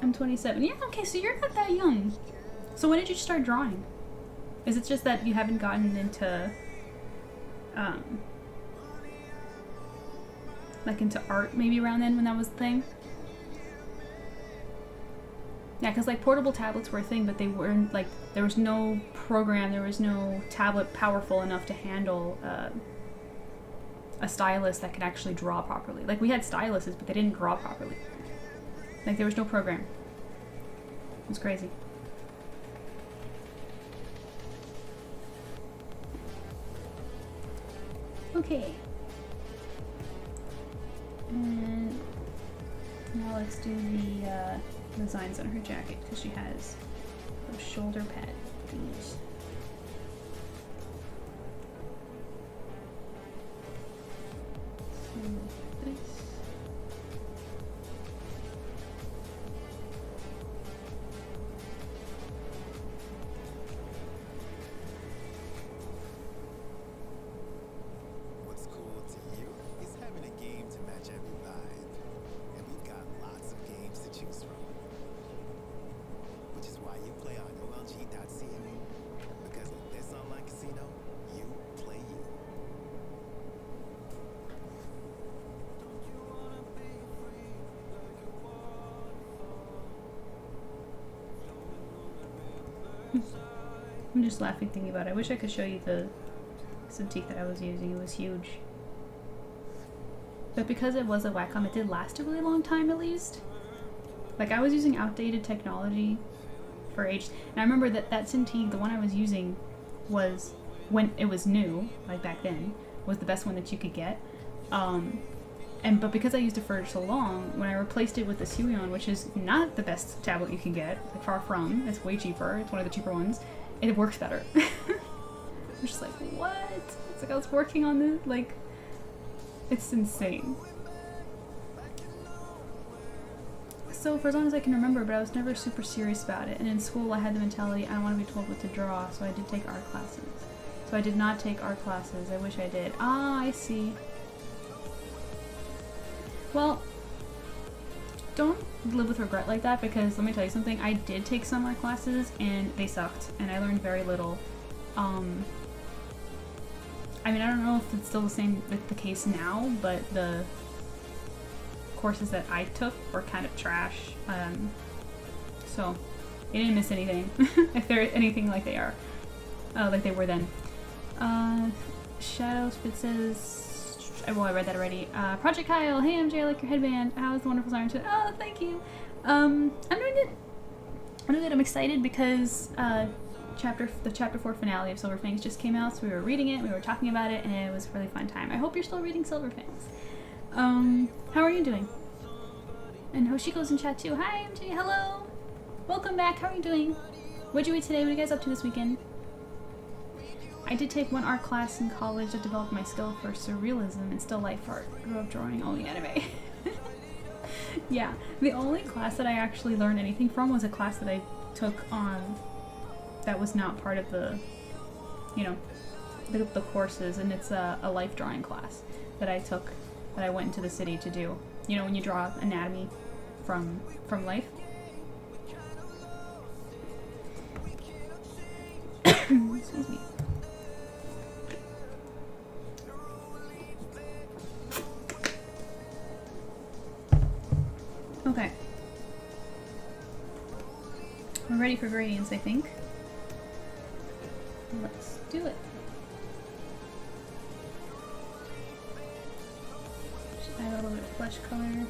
I'm 27. Yeah, okay, so you're not that young. So when did you start drawing? Is it just that you haven't gotten into, like into art maybe around then when that was the thing? Yeah, because like portable tablets were a thing, but they weren't like, there was no program, there was no tablet powerful enough to handle a stylus that could actually draw properly. Like we had styluses, but they didn't draw properly. Like there was no program. It was crazy. Okay. And now let's do the designs on her jacket because she has those shoulder pad thingies. So this. What's cool to you is having a game to match every vibe. And we've got lots of games to choose from. Which is why you play on OLG.ca. Because with this online casino, you play you. I'm just laughing thinking about it. I wish I could show you the Cintiq that I was using. It was huge. But because it was a Wacom, it did last a really long time at least. Like I was using outdated technology for age. And I remember that Cintiq, the one I was using, was when it was new, like back then, was the best one that you could get. But because I used it for so long, when I replaced it with the Suion, which is not the best tablet you can get, like far from, it's way cheaper, it's one of the cheaper ones, it works better. I'm just like, what? It's like I was working on this, like, it's insane. So for as long as I can remember, but I was never super serious about it. And in school I had the mentality, I don't want to be told what to draw, so I did take art classes. So I did not take art classes, I wish I did. Ah, I see. Well, don't live with regret like that, because let me tell you something, I did take some art classes and they sucked and I learned very little. I mean, I don't know if it's still the case now, but the courses that I took were kind of trash. So you didn't miss anything if they're anything like they are, like they were then. Shadow Spit says, well, I read that already. Project Kyle, hey MJ, I like your headband. How's the wonderful siren? Oh, thank you. I'm doing good. I'm excited because the chapter 4 finale of Silver Fangs just came out, so we were reading it, we were talking about it, and it was a really fun time. I hope you're still reading Silver Fangs. How are you doing? And Hoshiko's in chat too. Hi MJ, hello. Welcome back. How are you doing? What'd you eat today? What are you guys up to this weekend? I did take one art class in college that developed my skill for surrealism and still life art. Grew up drawing only anime. Yeah, the only class that I actually learned anything from was a class that I took on that was not part of the, you know, the courses, and it's a life drawing class that I took, that I went into the city to do. You know, when you draw anatomy from life. Excuse me. Okay. We're ready for gradients, I think. Let's do it. Just add a little bit of flesh color.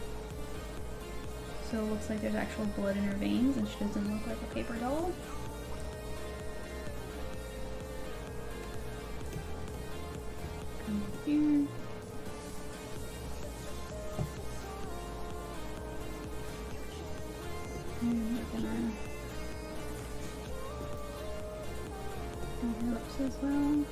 So it looks like there's actual blood in her veins and she doesn't look like a paper doll. as well.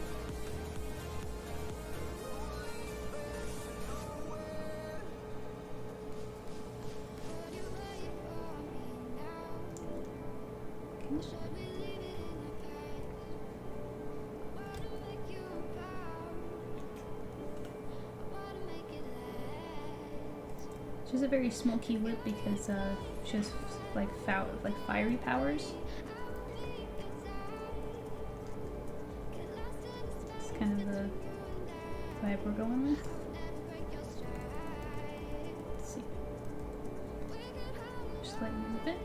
She has a very smoky lip because she has like fiery powers. It's kind of the vibe we're going with. Let's see. Just let me move it.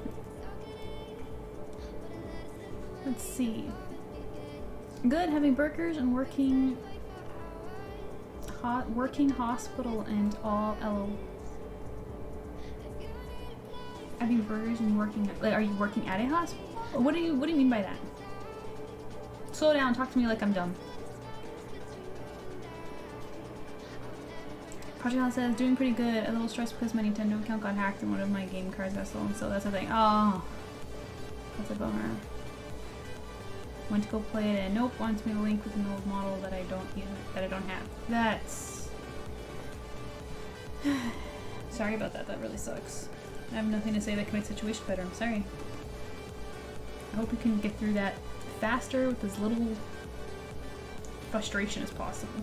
Let's see. Good, having burgers and working hospital and all having burgers and working. Like, are you working at a hospital? What do you mean by that? Slow down. Talk to me like I'm dumb. Project Hall says doing pretty good. A little stressed because my Nintendo account got hacked and one of my game cards got stolen. So that's the thing. Oh, that's a bummer. Went to go play it and nope, wants me to link with an old model that I don't have. That's sorry about that. That really sucks. I have nothing to say that can make the situation better. I'm sorry. I hope you can get through that faster with as little frustration as possible.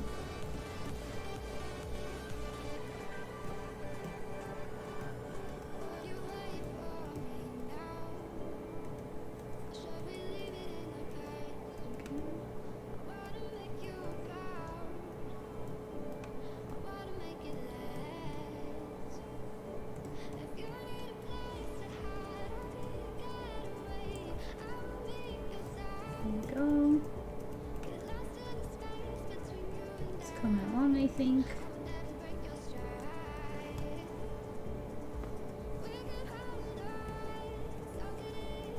I think.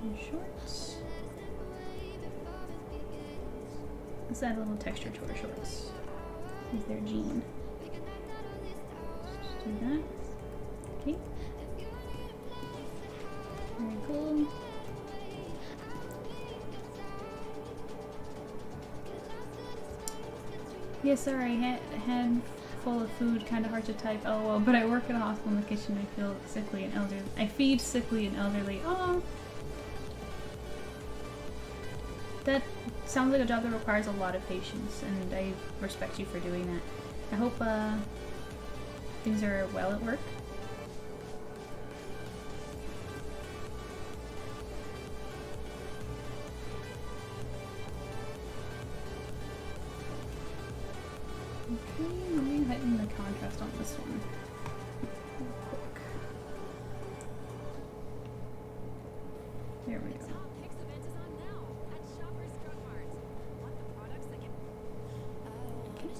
And shorts. Let's add a little texture to our shorts. Is their jean. Just do that. Okay. Very cool. Yeah, sorry, hand full of food, kind of hard to type. LOL, but I work at a hospital in the kitchen. I feel sickly and elderly. I feed sickly and elderly. Oh, that sounds like a job that requires a lot of patience, and I respect you for doing that. I hope things are well at work. Okay, let me heighten the contrast on this one real quick. There we go. Okay.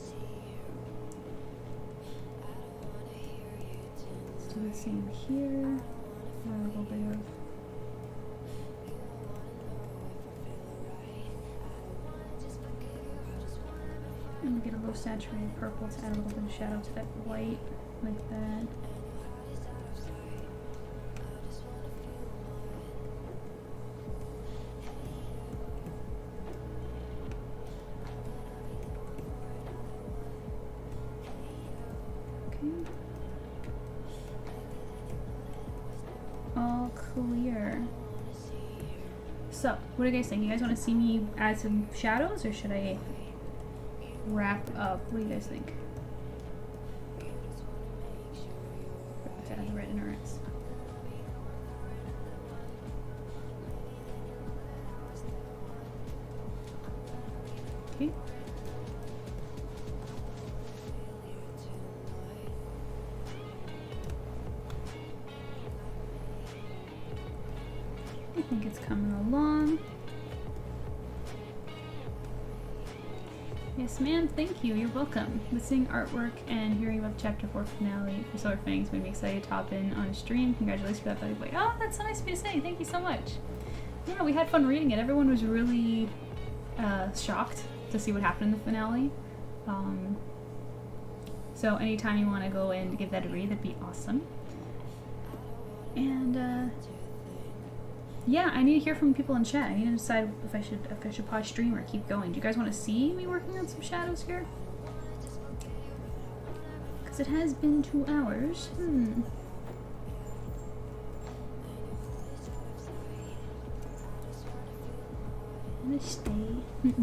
Let's do the same here. A little bit of and get a little saturated purple to add a little bit of shadow to that white, like that. Okay. All clear. So, what do you guys think? You guys want to see me add some shadows, or should I wrap up? What do you guys think? To add the red in our eyes. Okay. I think it's coming along. Yes, ma'am. Thank you. You're welcome. Listening artwork and hearing about the Chapter 4 finale for Silver Fangs made me excited to hop in on a stream. Congratulations for that, buddy boy. Oh, that's so nice of you to say. Thank you so much. Yeah, we had fun reading it. Everyone was really shocked to see what happened in the finale. So anytime you want to go and give that a read, that'd be awesome. And Yeah, I need to hear from people in chat. I need to decide if I should pause stream or keep going. Do you guys want to see me working on some shadows here? Because it has been 2 hours. I'm gonna stay.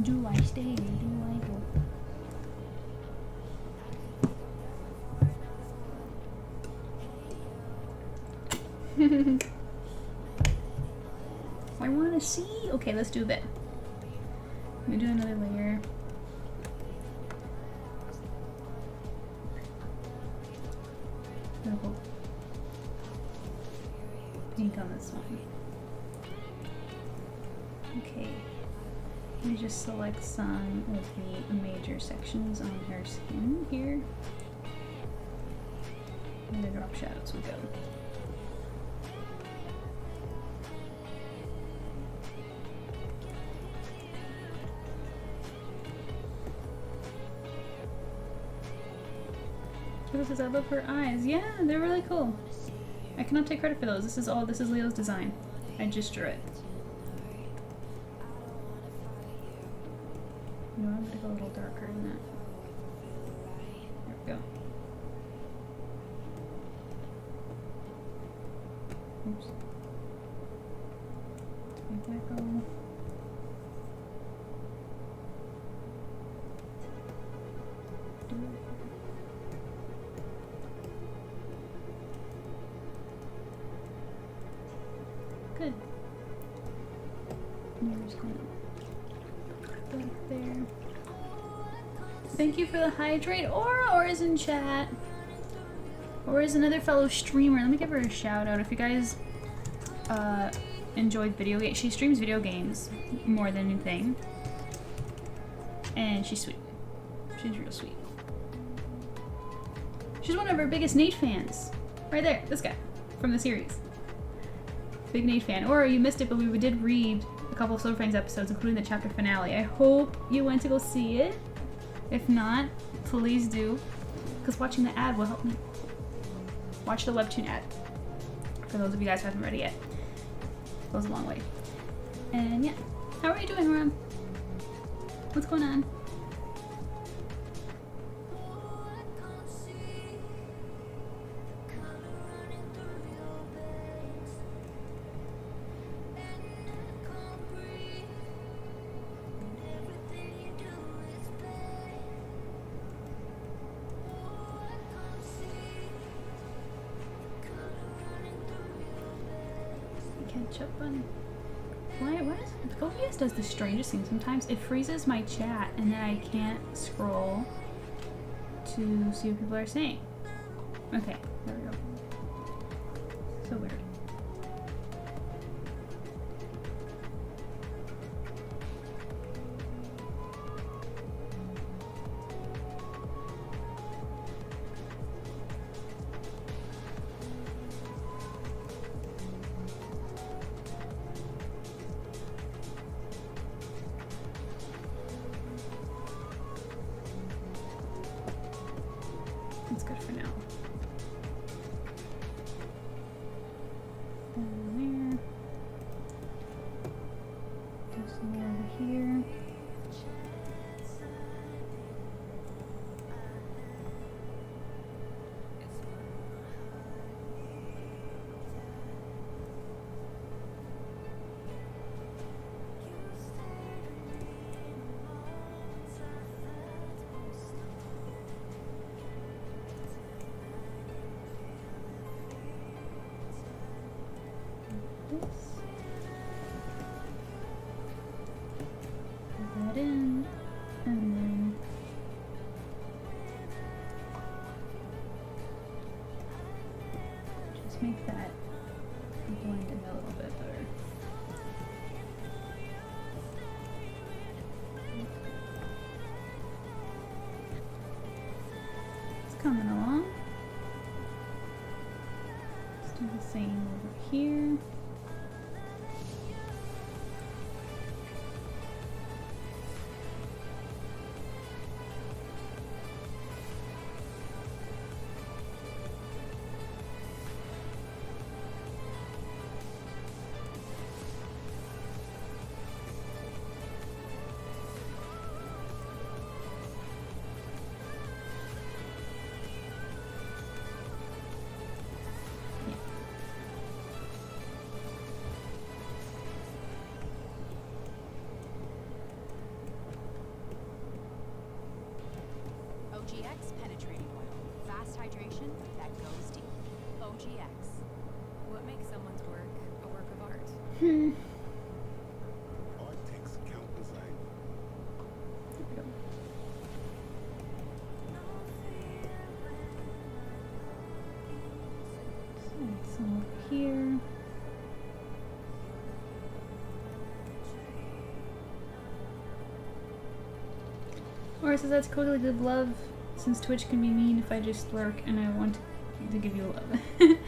Do I stay? Do I go? I want to see. Okay, let's do a bit. I'm gonna do another layer. I'm gonna go pink on this one. Okay. Let me just select some of the major sections on her skin here. And then drop shadows we go. This is, I love her eyes. Yeah, they're really cool. I cannot take credit for those. This is Leo's design. I just drew it. No, I'm gonna go a little darker than that. There we go. Oops. Make that go. Good. And you're just gonna put that there. Thank you for the hydrate. Aura's in chat. Aura's another fellow streamer. Let me give her a shout out. If you guys enjoyed video games, she streams video games more than anything. And she's sweet. She's real sweet. She's one of our biggest Nate fans. Right there, this guy from the series. Big Nate fan. Or you missed it, but we did read a couple of Fangs episodes, including the chapter finale. I hope you went to go see it. If not, please do, because watching the ad will help me. Watch the webtoon ad. For those of you guys who haven't read it yet. It goes a long way. And yeah. How are you doing, Ram? What's going on? Catch up on. Why does OBS does the strangest thing sometimes? It freezes my chat and then I can't scroll to see what people are saying. Okay, there we go. So weird. That's good for now. And there. Do some more over here. Put that in, and then just make that blend in a little bit better. It's coming along. Let's do the same over here. hydrating oil. Fast hydration that goes deep. OGX. What makes someone's work a work of art? Art takes countless angles. There we go. So, some over here. Or says that's totally good love, since Twitch can be mean if I just lurk and I want to give you love.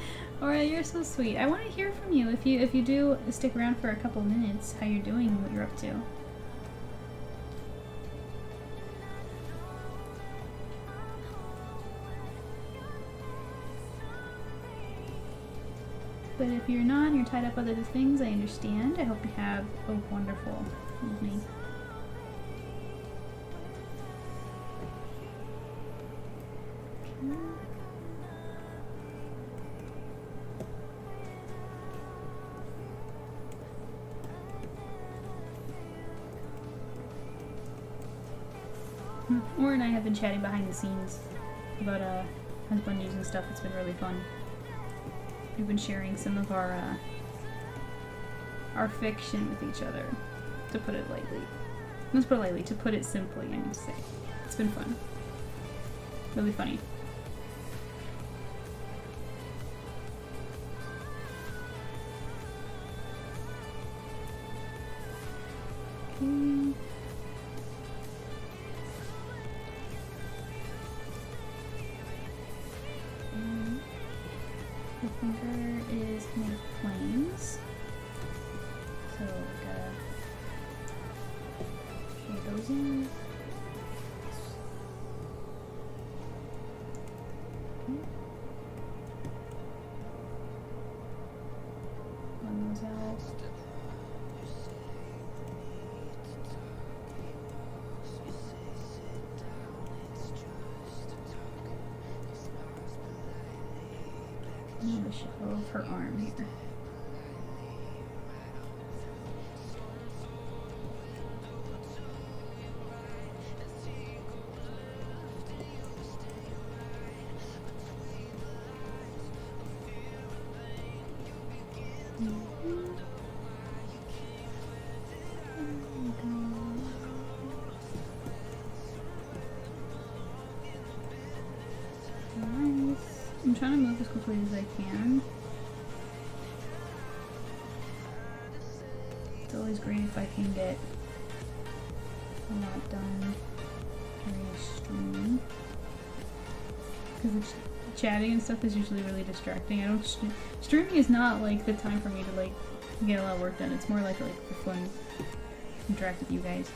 Alright, you're so sweet. I want to hear from you. If you do stick around for a couple minutes, how you're doing and what you're up to. But if you're not and you're tied up with other things, I understand. I hope you have a wonderful evening. Or and I have been chatting behind the scenes about husband news and stuff. It's been really fun. We've been sharing some of our fiction with each other, to put it lightly. Let's put it lightly, to put it simply, I need to say. It's been fun. Really funny. Okay. The finger is made flames. So we gotta shade those in. Okay. Blend those out. The shadow of her arm here. Nice. I'm trying to move as quickly as I can. It's always great if I can get a lot done during a stream. Because chatting and stuff is usually really distracting. I don't streaming is not like the time for me to like get a lot of work done. It's more like for fun, interact with you guys.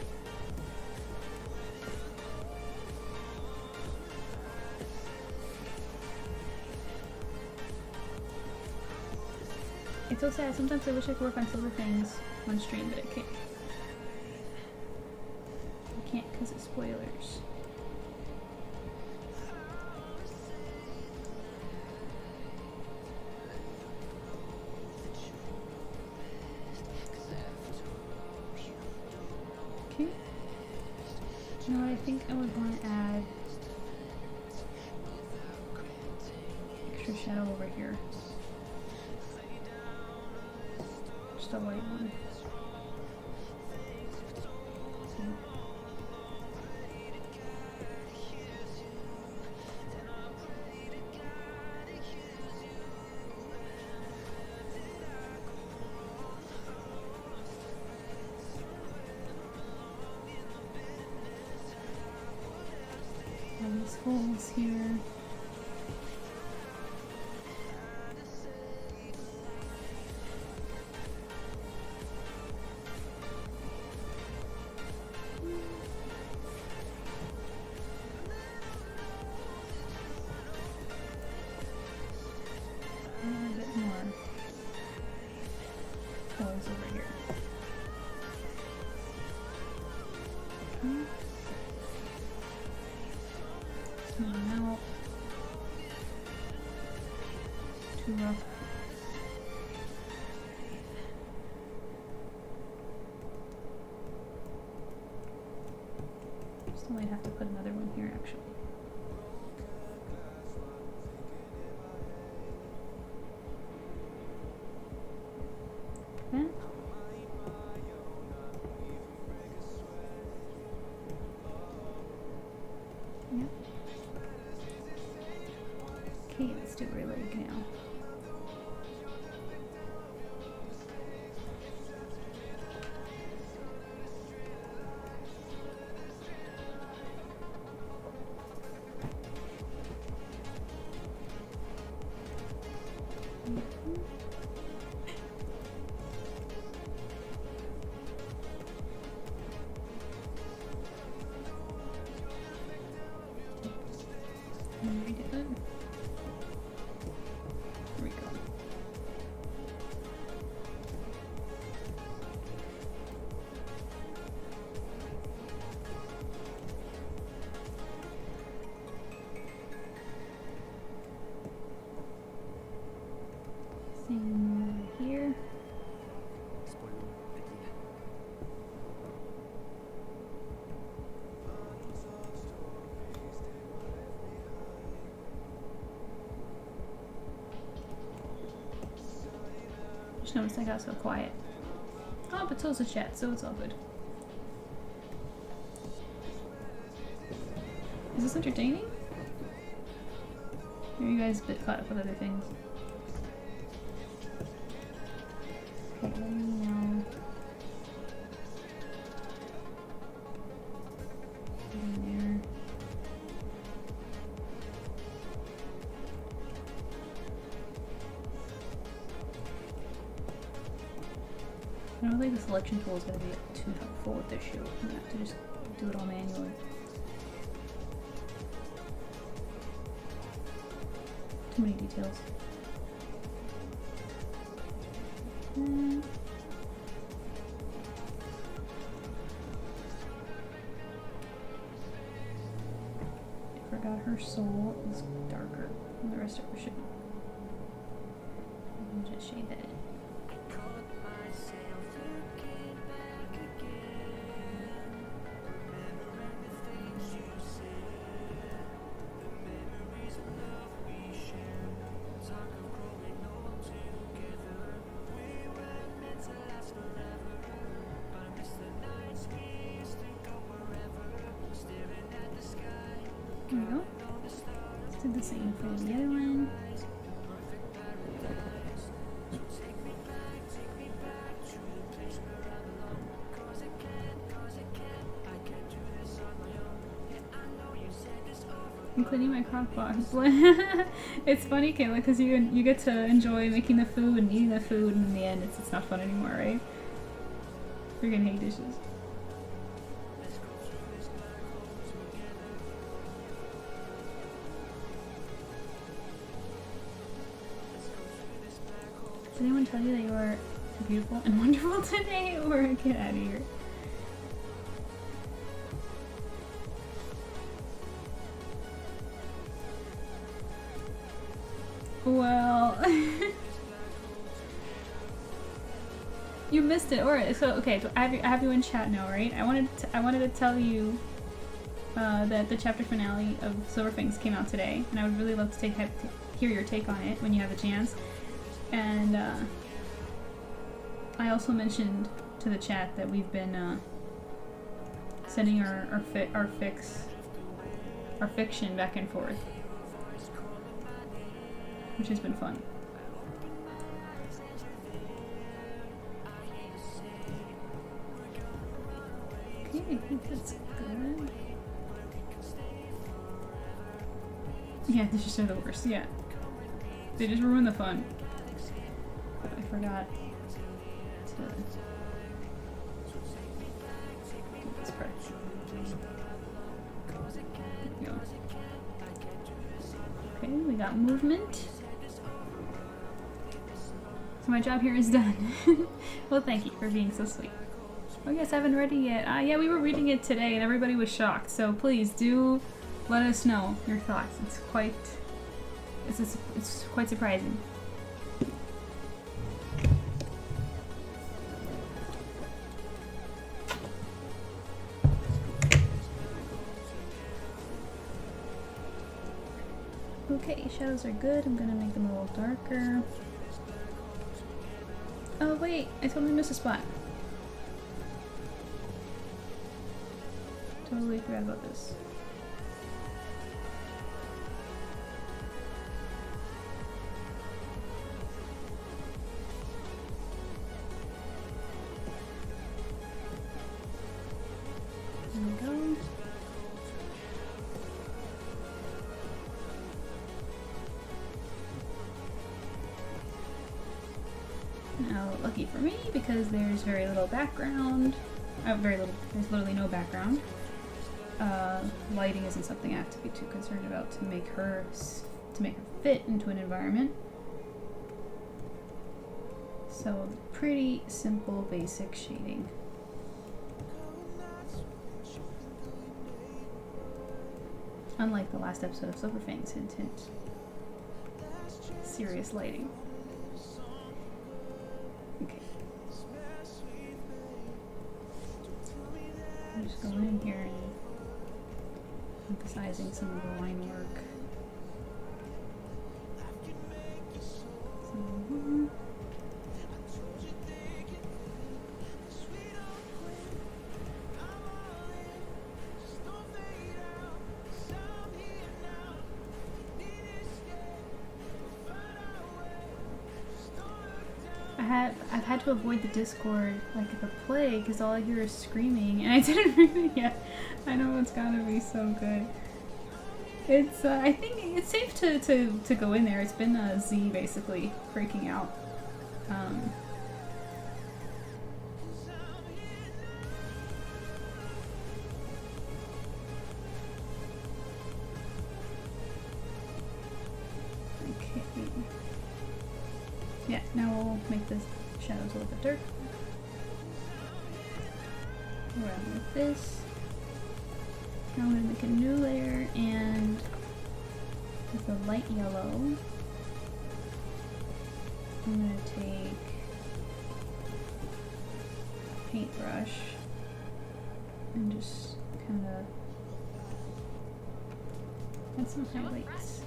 It's so sad. Sometimes I wish I could work on silver things on stream, but I can't. I can't because of spoilers. Okay. You know what? I think I would want to add extra shadow over here. Just a white one. And these holes here. A bit more holes over here. Okay. Smooth them out. Too rough. Still might have to put another one here actually. Okay, let's do right leg now. Very good. There we go. Same here. Just noticed I got so quiet. Oh, but so's the chat, so it's all good. Is this entertaining? Or are you guys a bit caught up with other things? Okay, let me know. In there. I don't think the selection tool is going to be too helpful with this shoe. I'm going to have to just do it all manually. Too many details. I forgot her soul is darker than the rest of her shoe. I'll just shade that in. There we go. Let's do the same for the other one. Including my crock pot. It's funny, Kayla, because you get to enjoy making the food and eating the food, and in the end, it's not fun anymore, right? Freaking hate dishes. Did anyone tell you that you are beautiful and wonderful today, or get out of here? Well, you missed it. Alright, so okay, so I have you in chat now, right? I wanted to tell you that the chapter finale of Silver Fangs came out today, and I would really love to hear your take on it when you have a chance. And I also mentioned to the chat that we've been sending our fiction back and forth, which has been fun. Okay, I think that's good. Yeah, dishes are the worst, yeah. They just ruin the fun. I forgot to do this part. There we go. Okay, we got movement. So my job here is done. Well, thank you for being so sweet. Oh yes, I haven't read it yet. Yeah, we were reading it today and everybody was shocked. So please do let us know your thoughts. It's quite surprising. Okay, shadows are good. I'm gonna make them a little darker. Oh wait, I totally missed a spot. Totally forgot about this. Now, lucky for me, because there's very little background. There's literally no background. Lighting isn't something I have to be too concerned about to make her fit into an environment. So pretty simple, basic shading. Unlike the last episode of Silver Fangs, hint hint. Serious lighting. Okay. I'm just going in here and emphasizing some of the line work. So, I've had to avoid the Discord like at the play because all I hear is screaming, and I didn't read it yet. I know it's gotta be so good. It's I think it's safe to go in there. It's been Z basically freaking out. Okay. Yeah, now we'll make the shadows a little bit dark. Around like this. Now I'm going to make a new layer, and with the light yellow, I'm going to take a paintbrush and just kind of add some highlights.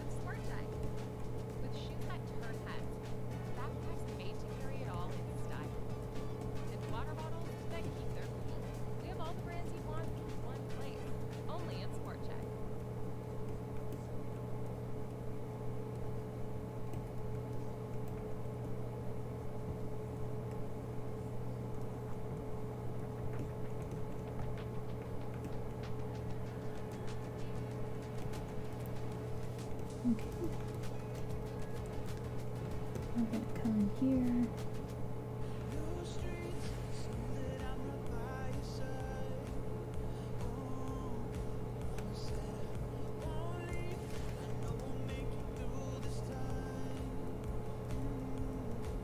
Okay. I'm gonna come in here.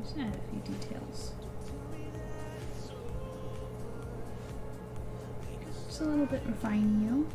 Just add a few details. Just a little bit refine you.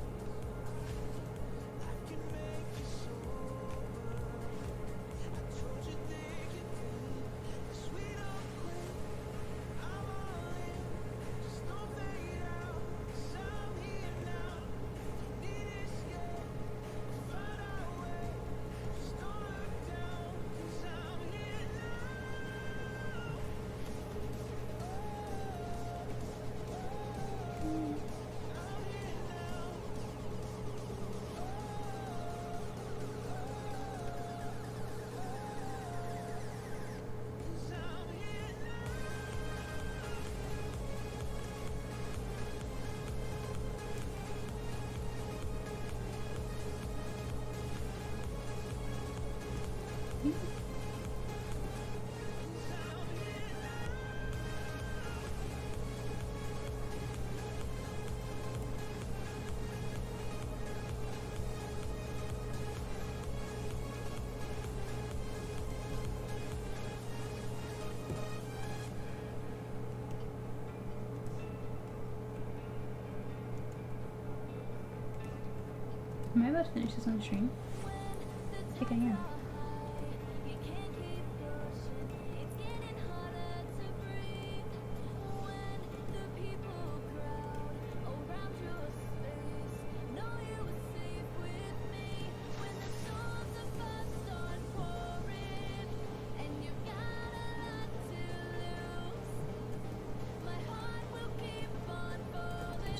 Am I about to finish this on stream? I think I am.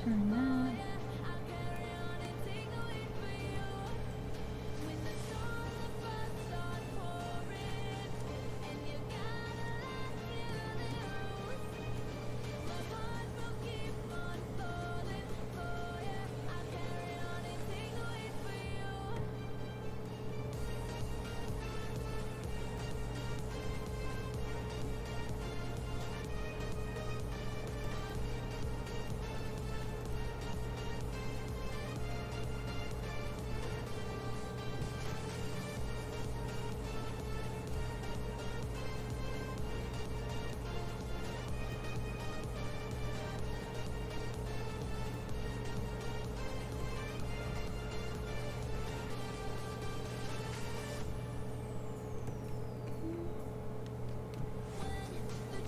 Turn that.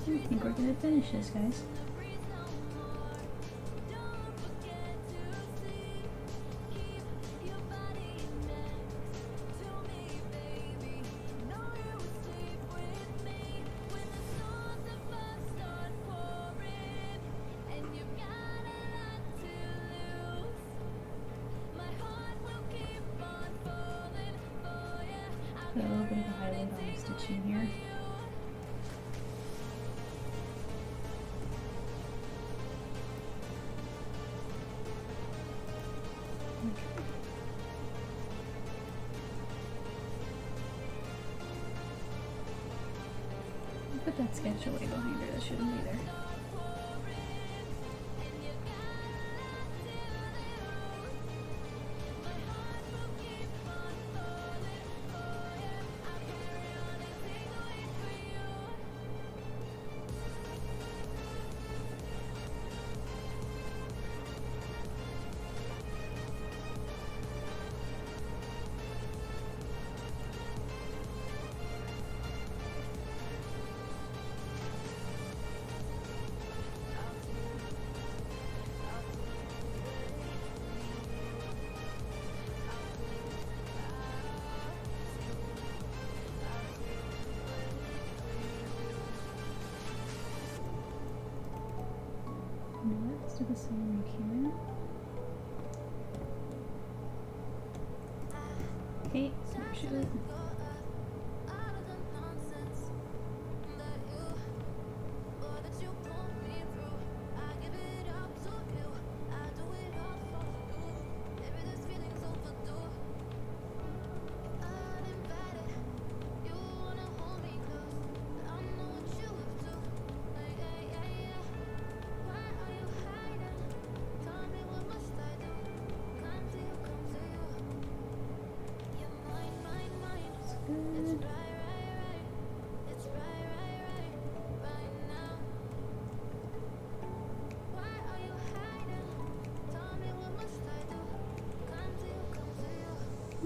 I think we're gonna finish this, guys. Put a little bit of a highlight on the stitching here. Put that sketch away behind her, that shouldn't be there. Let's do the same here. Okay, snapshot.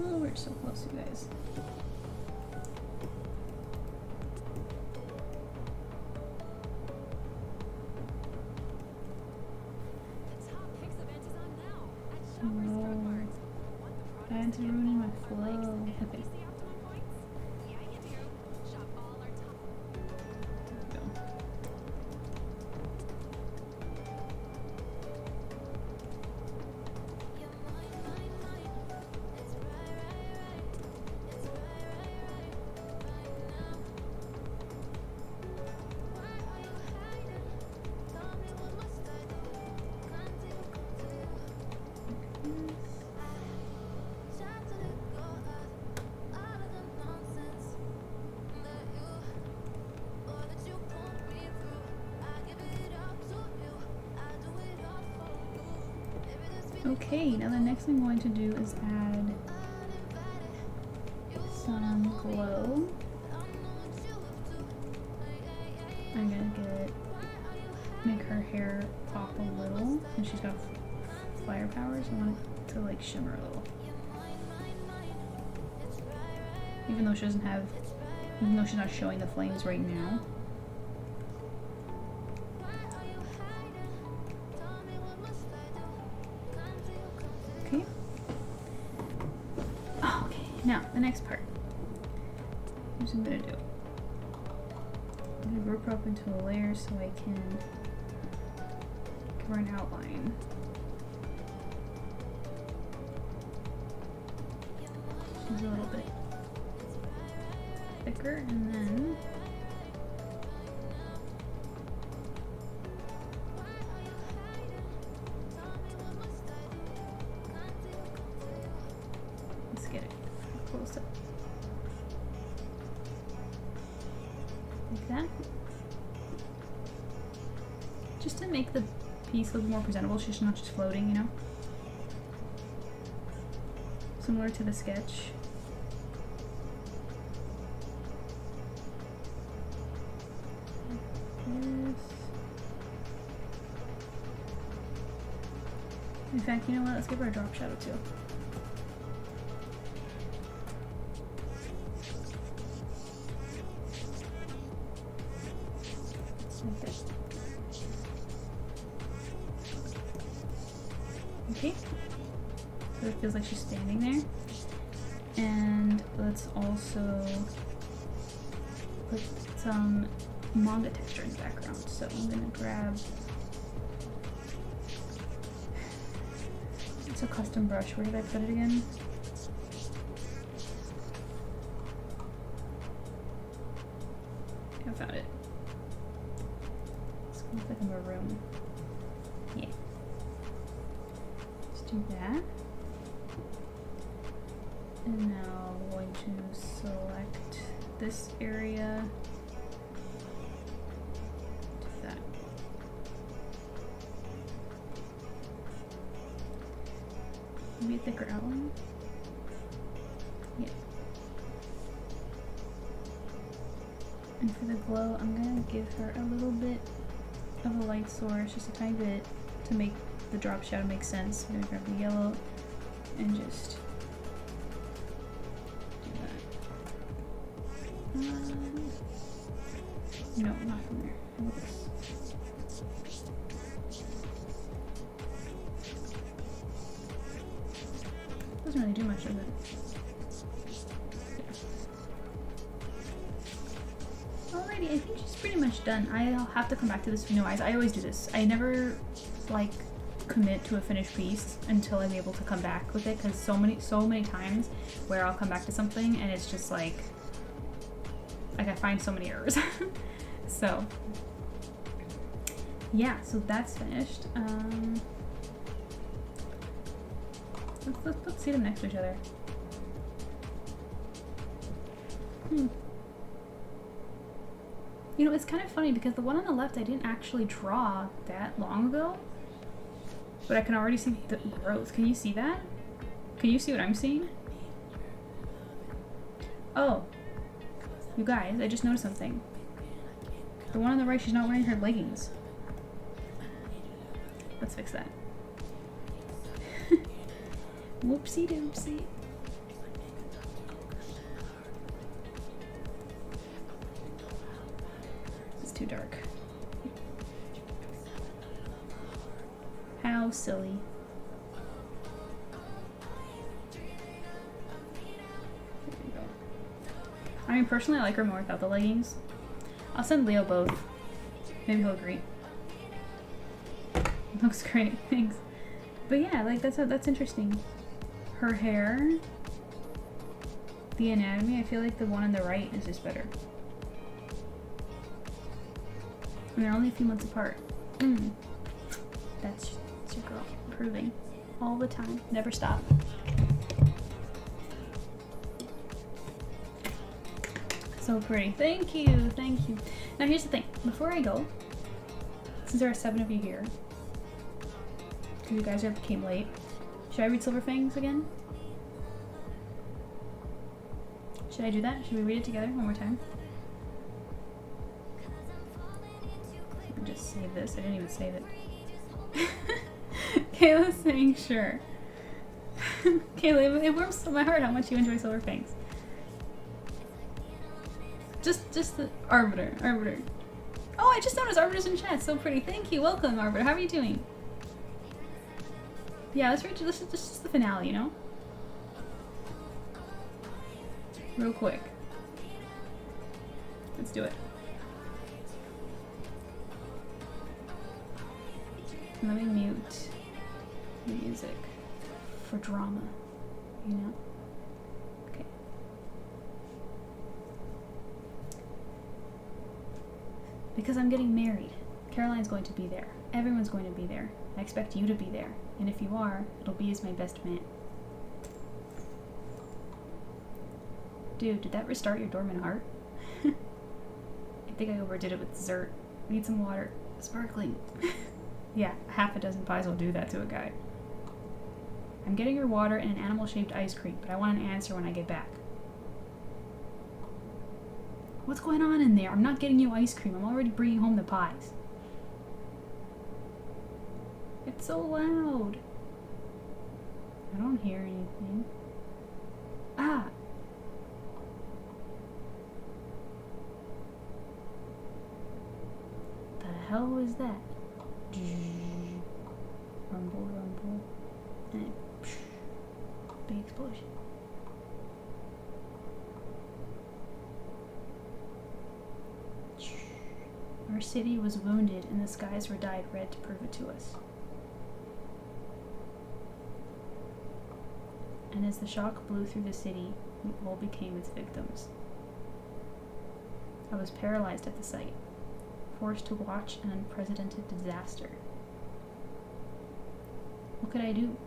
Oh, we're so close, you guys. No. Ads are ruining my flow. Okay. Okay, now the next thing I'm going to do is add some glow. I'm gonna make her hair pop a little, and she's got fire powers. I want it to like shimmer a little. Even though she's not showing the flames right now. Okay. Oh, okay, now the next part. Here's what I'm gonna do. I'm gonna group her up into a layer so I can give her an outline. She's a little bit thicker, and then let's get it close up. Like that. Just to make the piece look more presentable, she's not just floating, you know? Similar to the sketch. In fact, you know what? Let's give her a drop shadow too. Okay. So it feels like she's standing there. And let's also put some manga texture in the background. So I'm gonna grab, it's a custom brush. Where did I put it again? I found it. It's gonna look like a maroon. Yeah. Let's do that. And now I'm going to select this area. Do that. Maybe a thicker outline? Yeah. And for the glow, I'm gonna give her a little bit of a light source, just a tiny bit, to make the drop shadow make sense. I'm gonna grab the yellow and just do that. No, not from there. How about this? Doesn't really do much, does it? Alrighty, I think she's pretty much done. I'll have to come back to this with new eyes. I always do this. I never like commit to a finished piece until I'm able to come back with it, because so many times where I'll come back to something and it's just like I find so many errors. So yeah, so that's finished. Let's see them next to each other. You know, it's kind of funny because the one on the left I didn't actually draw that long ago, but I can already see the growth. Can you see that? Can you see what I'm seeing? Oh, you guys, I just noticed something. The one on the right, she's not wearing her leggings. Let's fix that. Whoopsie doopsie. It's too dark. How silly. There you go. I mean, personally, I like her more without the leggings. I'll send Leo both. Maybe he'll agree. Looks great, thanks. But yeah, like that's interesting. Her hair, the anatomy, I feel like the one on the right is just better. And they're only a few months apart. That's your girl, improving all the time, never stop. So pretty. Thank you, thank you. Now here's the thing. Before I go, since there are 7 of you here, because you guys came late, should I read Silver Fangs again? Should I do that? Should we read it together one more time? I'll just save this. I didn't even save it. Kayla's saying sure. Kayla, it warms my heart how much you enjoy Silver Fangs. Just the Arbiter. Oh, I just noticed Arbiter's in chat. So pretty. Thank you. Welcome, Arbiter. How are you doing? Yeah, let's read. This is just the finale, you know? Real quick. Let's do it. Let me mute the music for drama, you know? Okay. Because I'm getting married. Caroline's going to be there. Everyone's going to be there. I expect you to be there. And if you are, it'll be as my best man. Dude, did that restart your dormant heart? I think I overdid it with dessert. Need some water. Sparkling. Yeah, half a dozen pies will do that to a guy. I'm getting your water and an animal-shaped ice cream, but I want an answer when I get back. What's going on in there? I'm not getting you ice cream. I'm already bringing home the pies. It's so loud. I don't hear anything. Ah! The hell was that? Rumble, rumble. explosion. Our city was wounded and the skies were dyed red to prove it to us. And as the shock blew through the city, we all became its victims. I was paralyzed at the sight, forced to watch an unprecedented disaster. What could I do?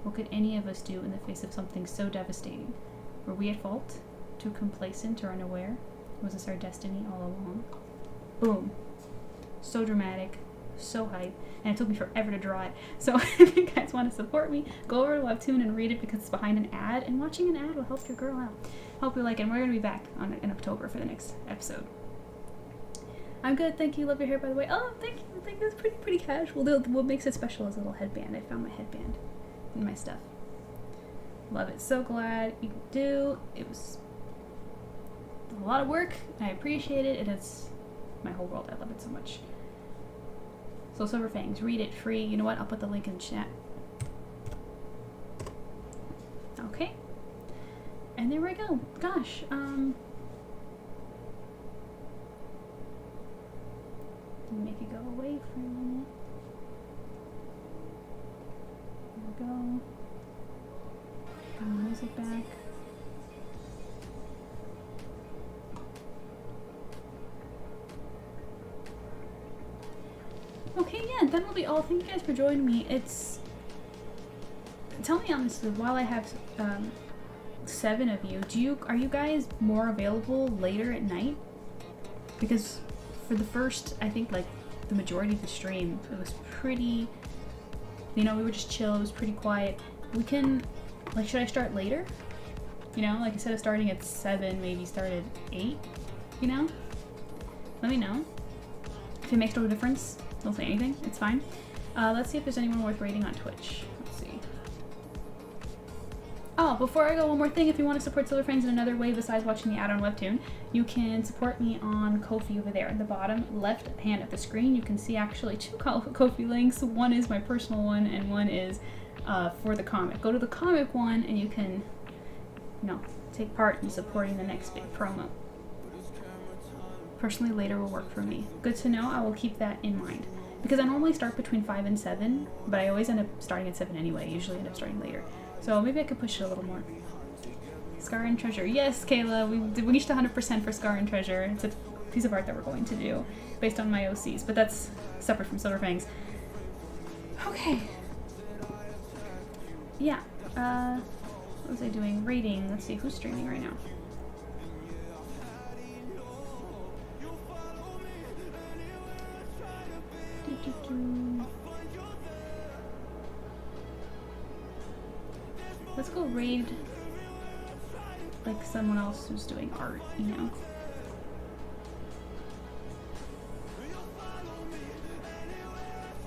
What could any of us do in the face of something so devastating? Were we at fault? Too complacent or unaware? Was this our destiny all along? Boom. So dramatic, so hype, and it took me forever to draw it. So if you guys want to support me, go over to Webtoon and read it because it's behind an ad, and watching an ad will help your girl out. Hope you like it, and we're going to be back in October for the next episode. I'm good, thank you. Love your hair, by the way. Oh, thank you. Thank you. It's pretty casual. What makes it special is a little headband. I found my headband in my stuff. Love it. So glad you do. It was a lot of work. I appreciate it. It is my whole world. I love it so much. So Silver Fangs, read it free. You know what? I'll put the link in chat. Okay. And there we go. Gosh, make it go away for a minute. There we go. Put the music back. Okay, yeah, that'll be all. Thank you guys for joining me. Tell me honestly, while I have 7 of you, are you guys more available later at night? Because for the first, I think like the majority of the stream, it was pretty, we were just chill, it was pretty quiet. We can, like, should I start later? Like instead of starting at 7, maybe start at 8, Let me know. If it makes no difference, don't say anything, it's fine. Let's see if there's anyone worth rating on Twitch. Let's see. Oh, before I go, one more thing. If you want to support Silver Fangs in another way besides watching the ad on Webtoon, you can support me on Ko-fi over there. In the bottom left hand of the screen, you can see actually 2 Ko-fi links. One is my personal one, and one is for the comic. Go to the comic one, and you can, take part in supporting the next big promo. Personally, later will work for me. Good to know. I will keep that in mind. Because I normally start between 5 and 7, but I always end up starting at 7 anyway. I usually end up starting later. So maybe I could push it a little more. Scar and Treasure. Yes, Kayla, we reached 100% for Scar and Treasure. It's a piece of art that we're going to do based on my OCs, but that's separate from Silver Fangs. Okay. Yeah. What was I doing? Rating. Let's see, who's streaming right now? Let's go raid like someone else who's doing art,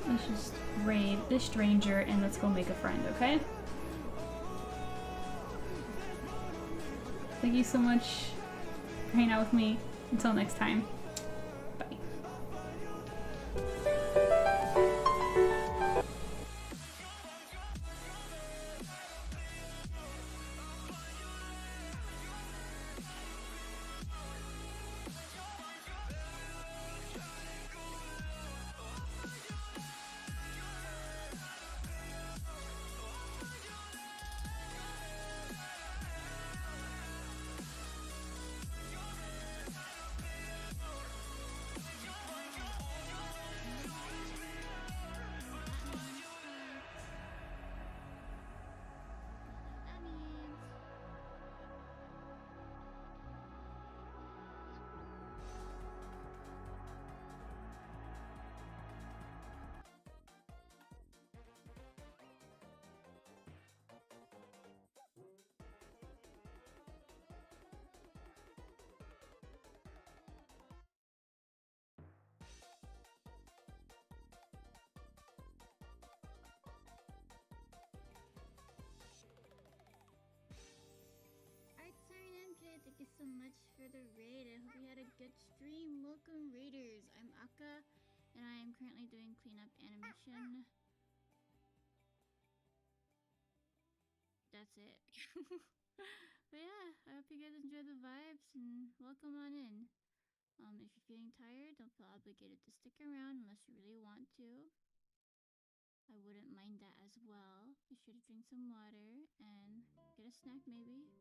Let's just raid this stranger and let's go make a friend, okay? Thank you so much for hanging out with me. Until next time. Bye. ArtSirenMJ, thank you so much for the raid. I hope you had a good stream. Welcome, raiders. I'm Akka, and I am currently doing cleanup animation. That's that's it. But yeah, I hope you guys enjoy the vibes and welcome on in. If you're feeling tired, don't feel obligated to stick around unless you really want to. I wouldn't mind that as well. Be sure to drink some water and get a snack maybe.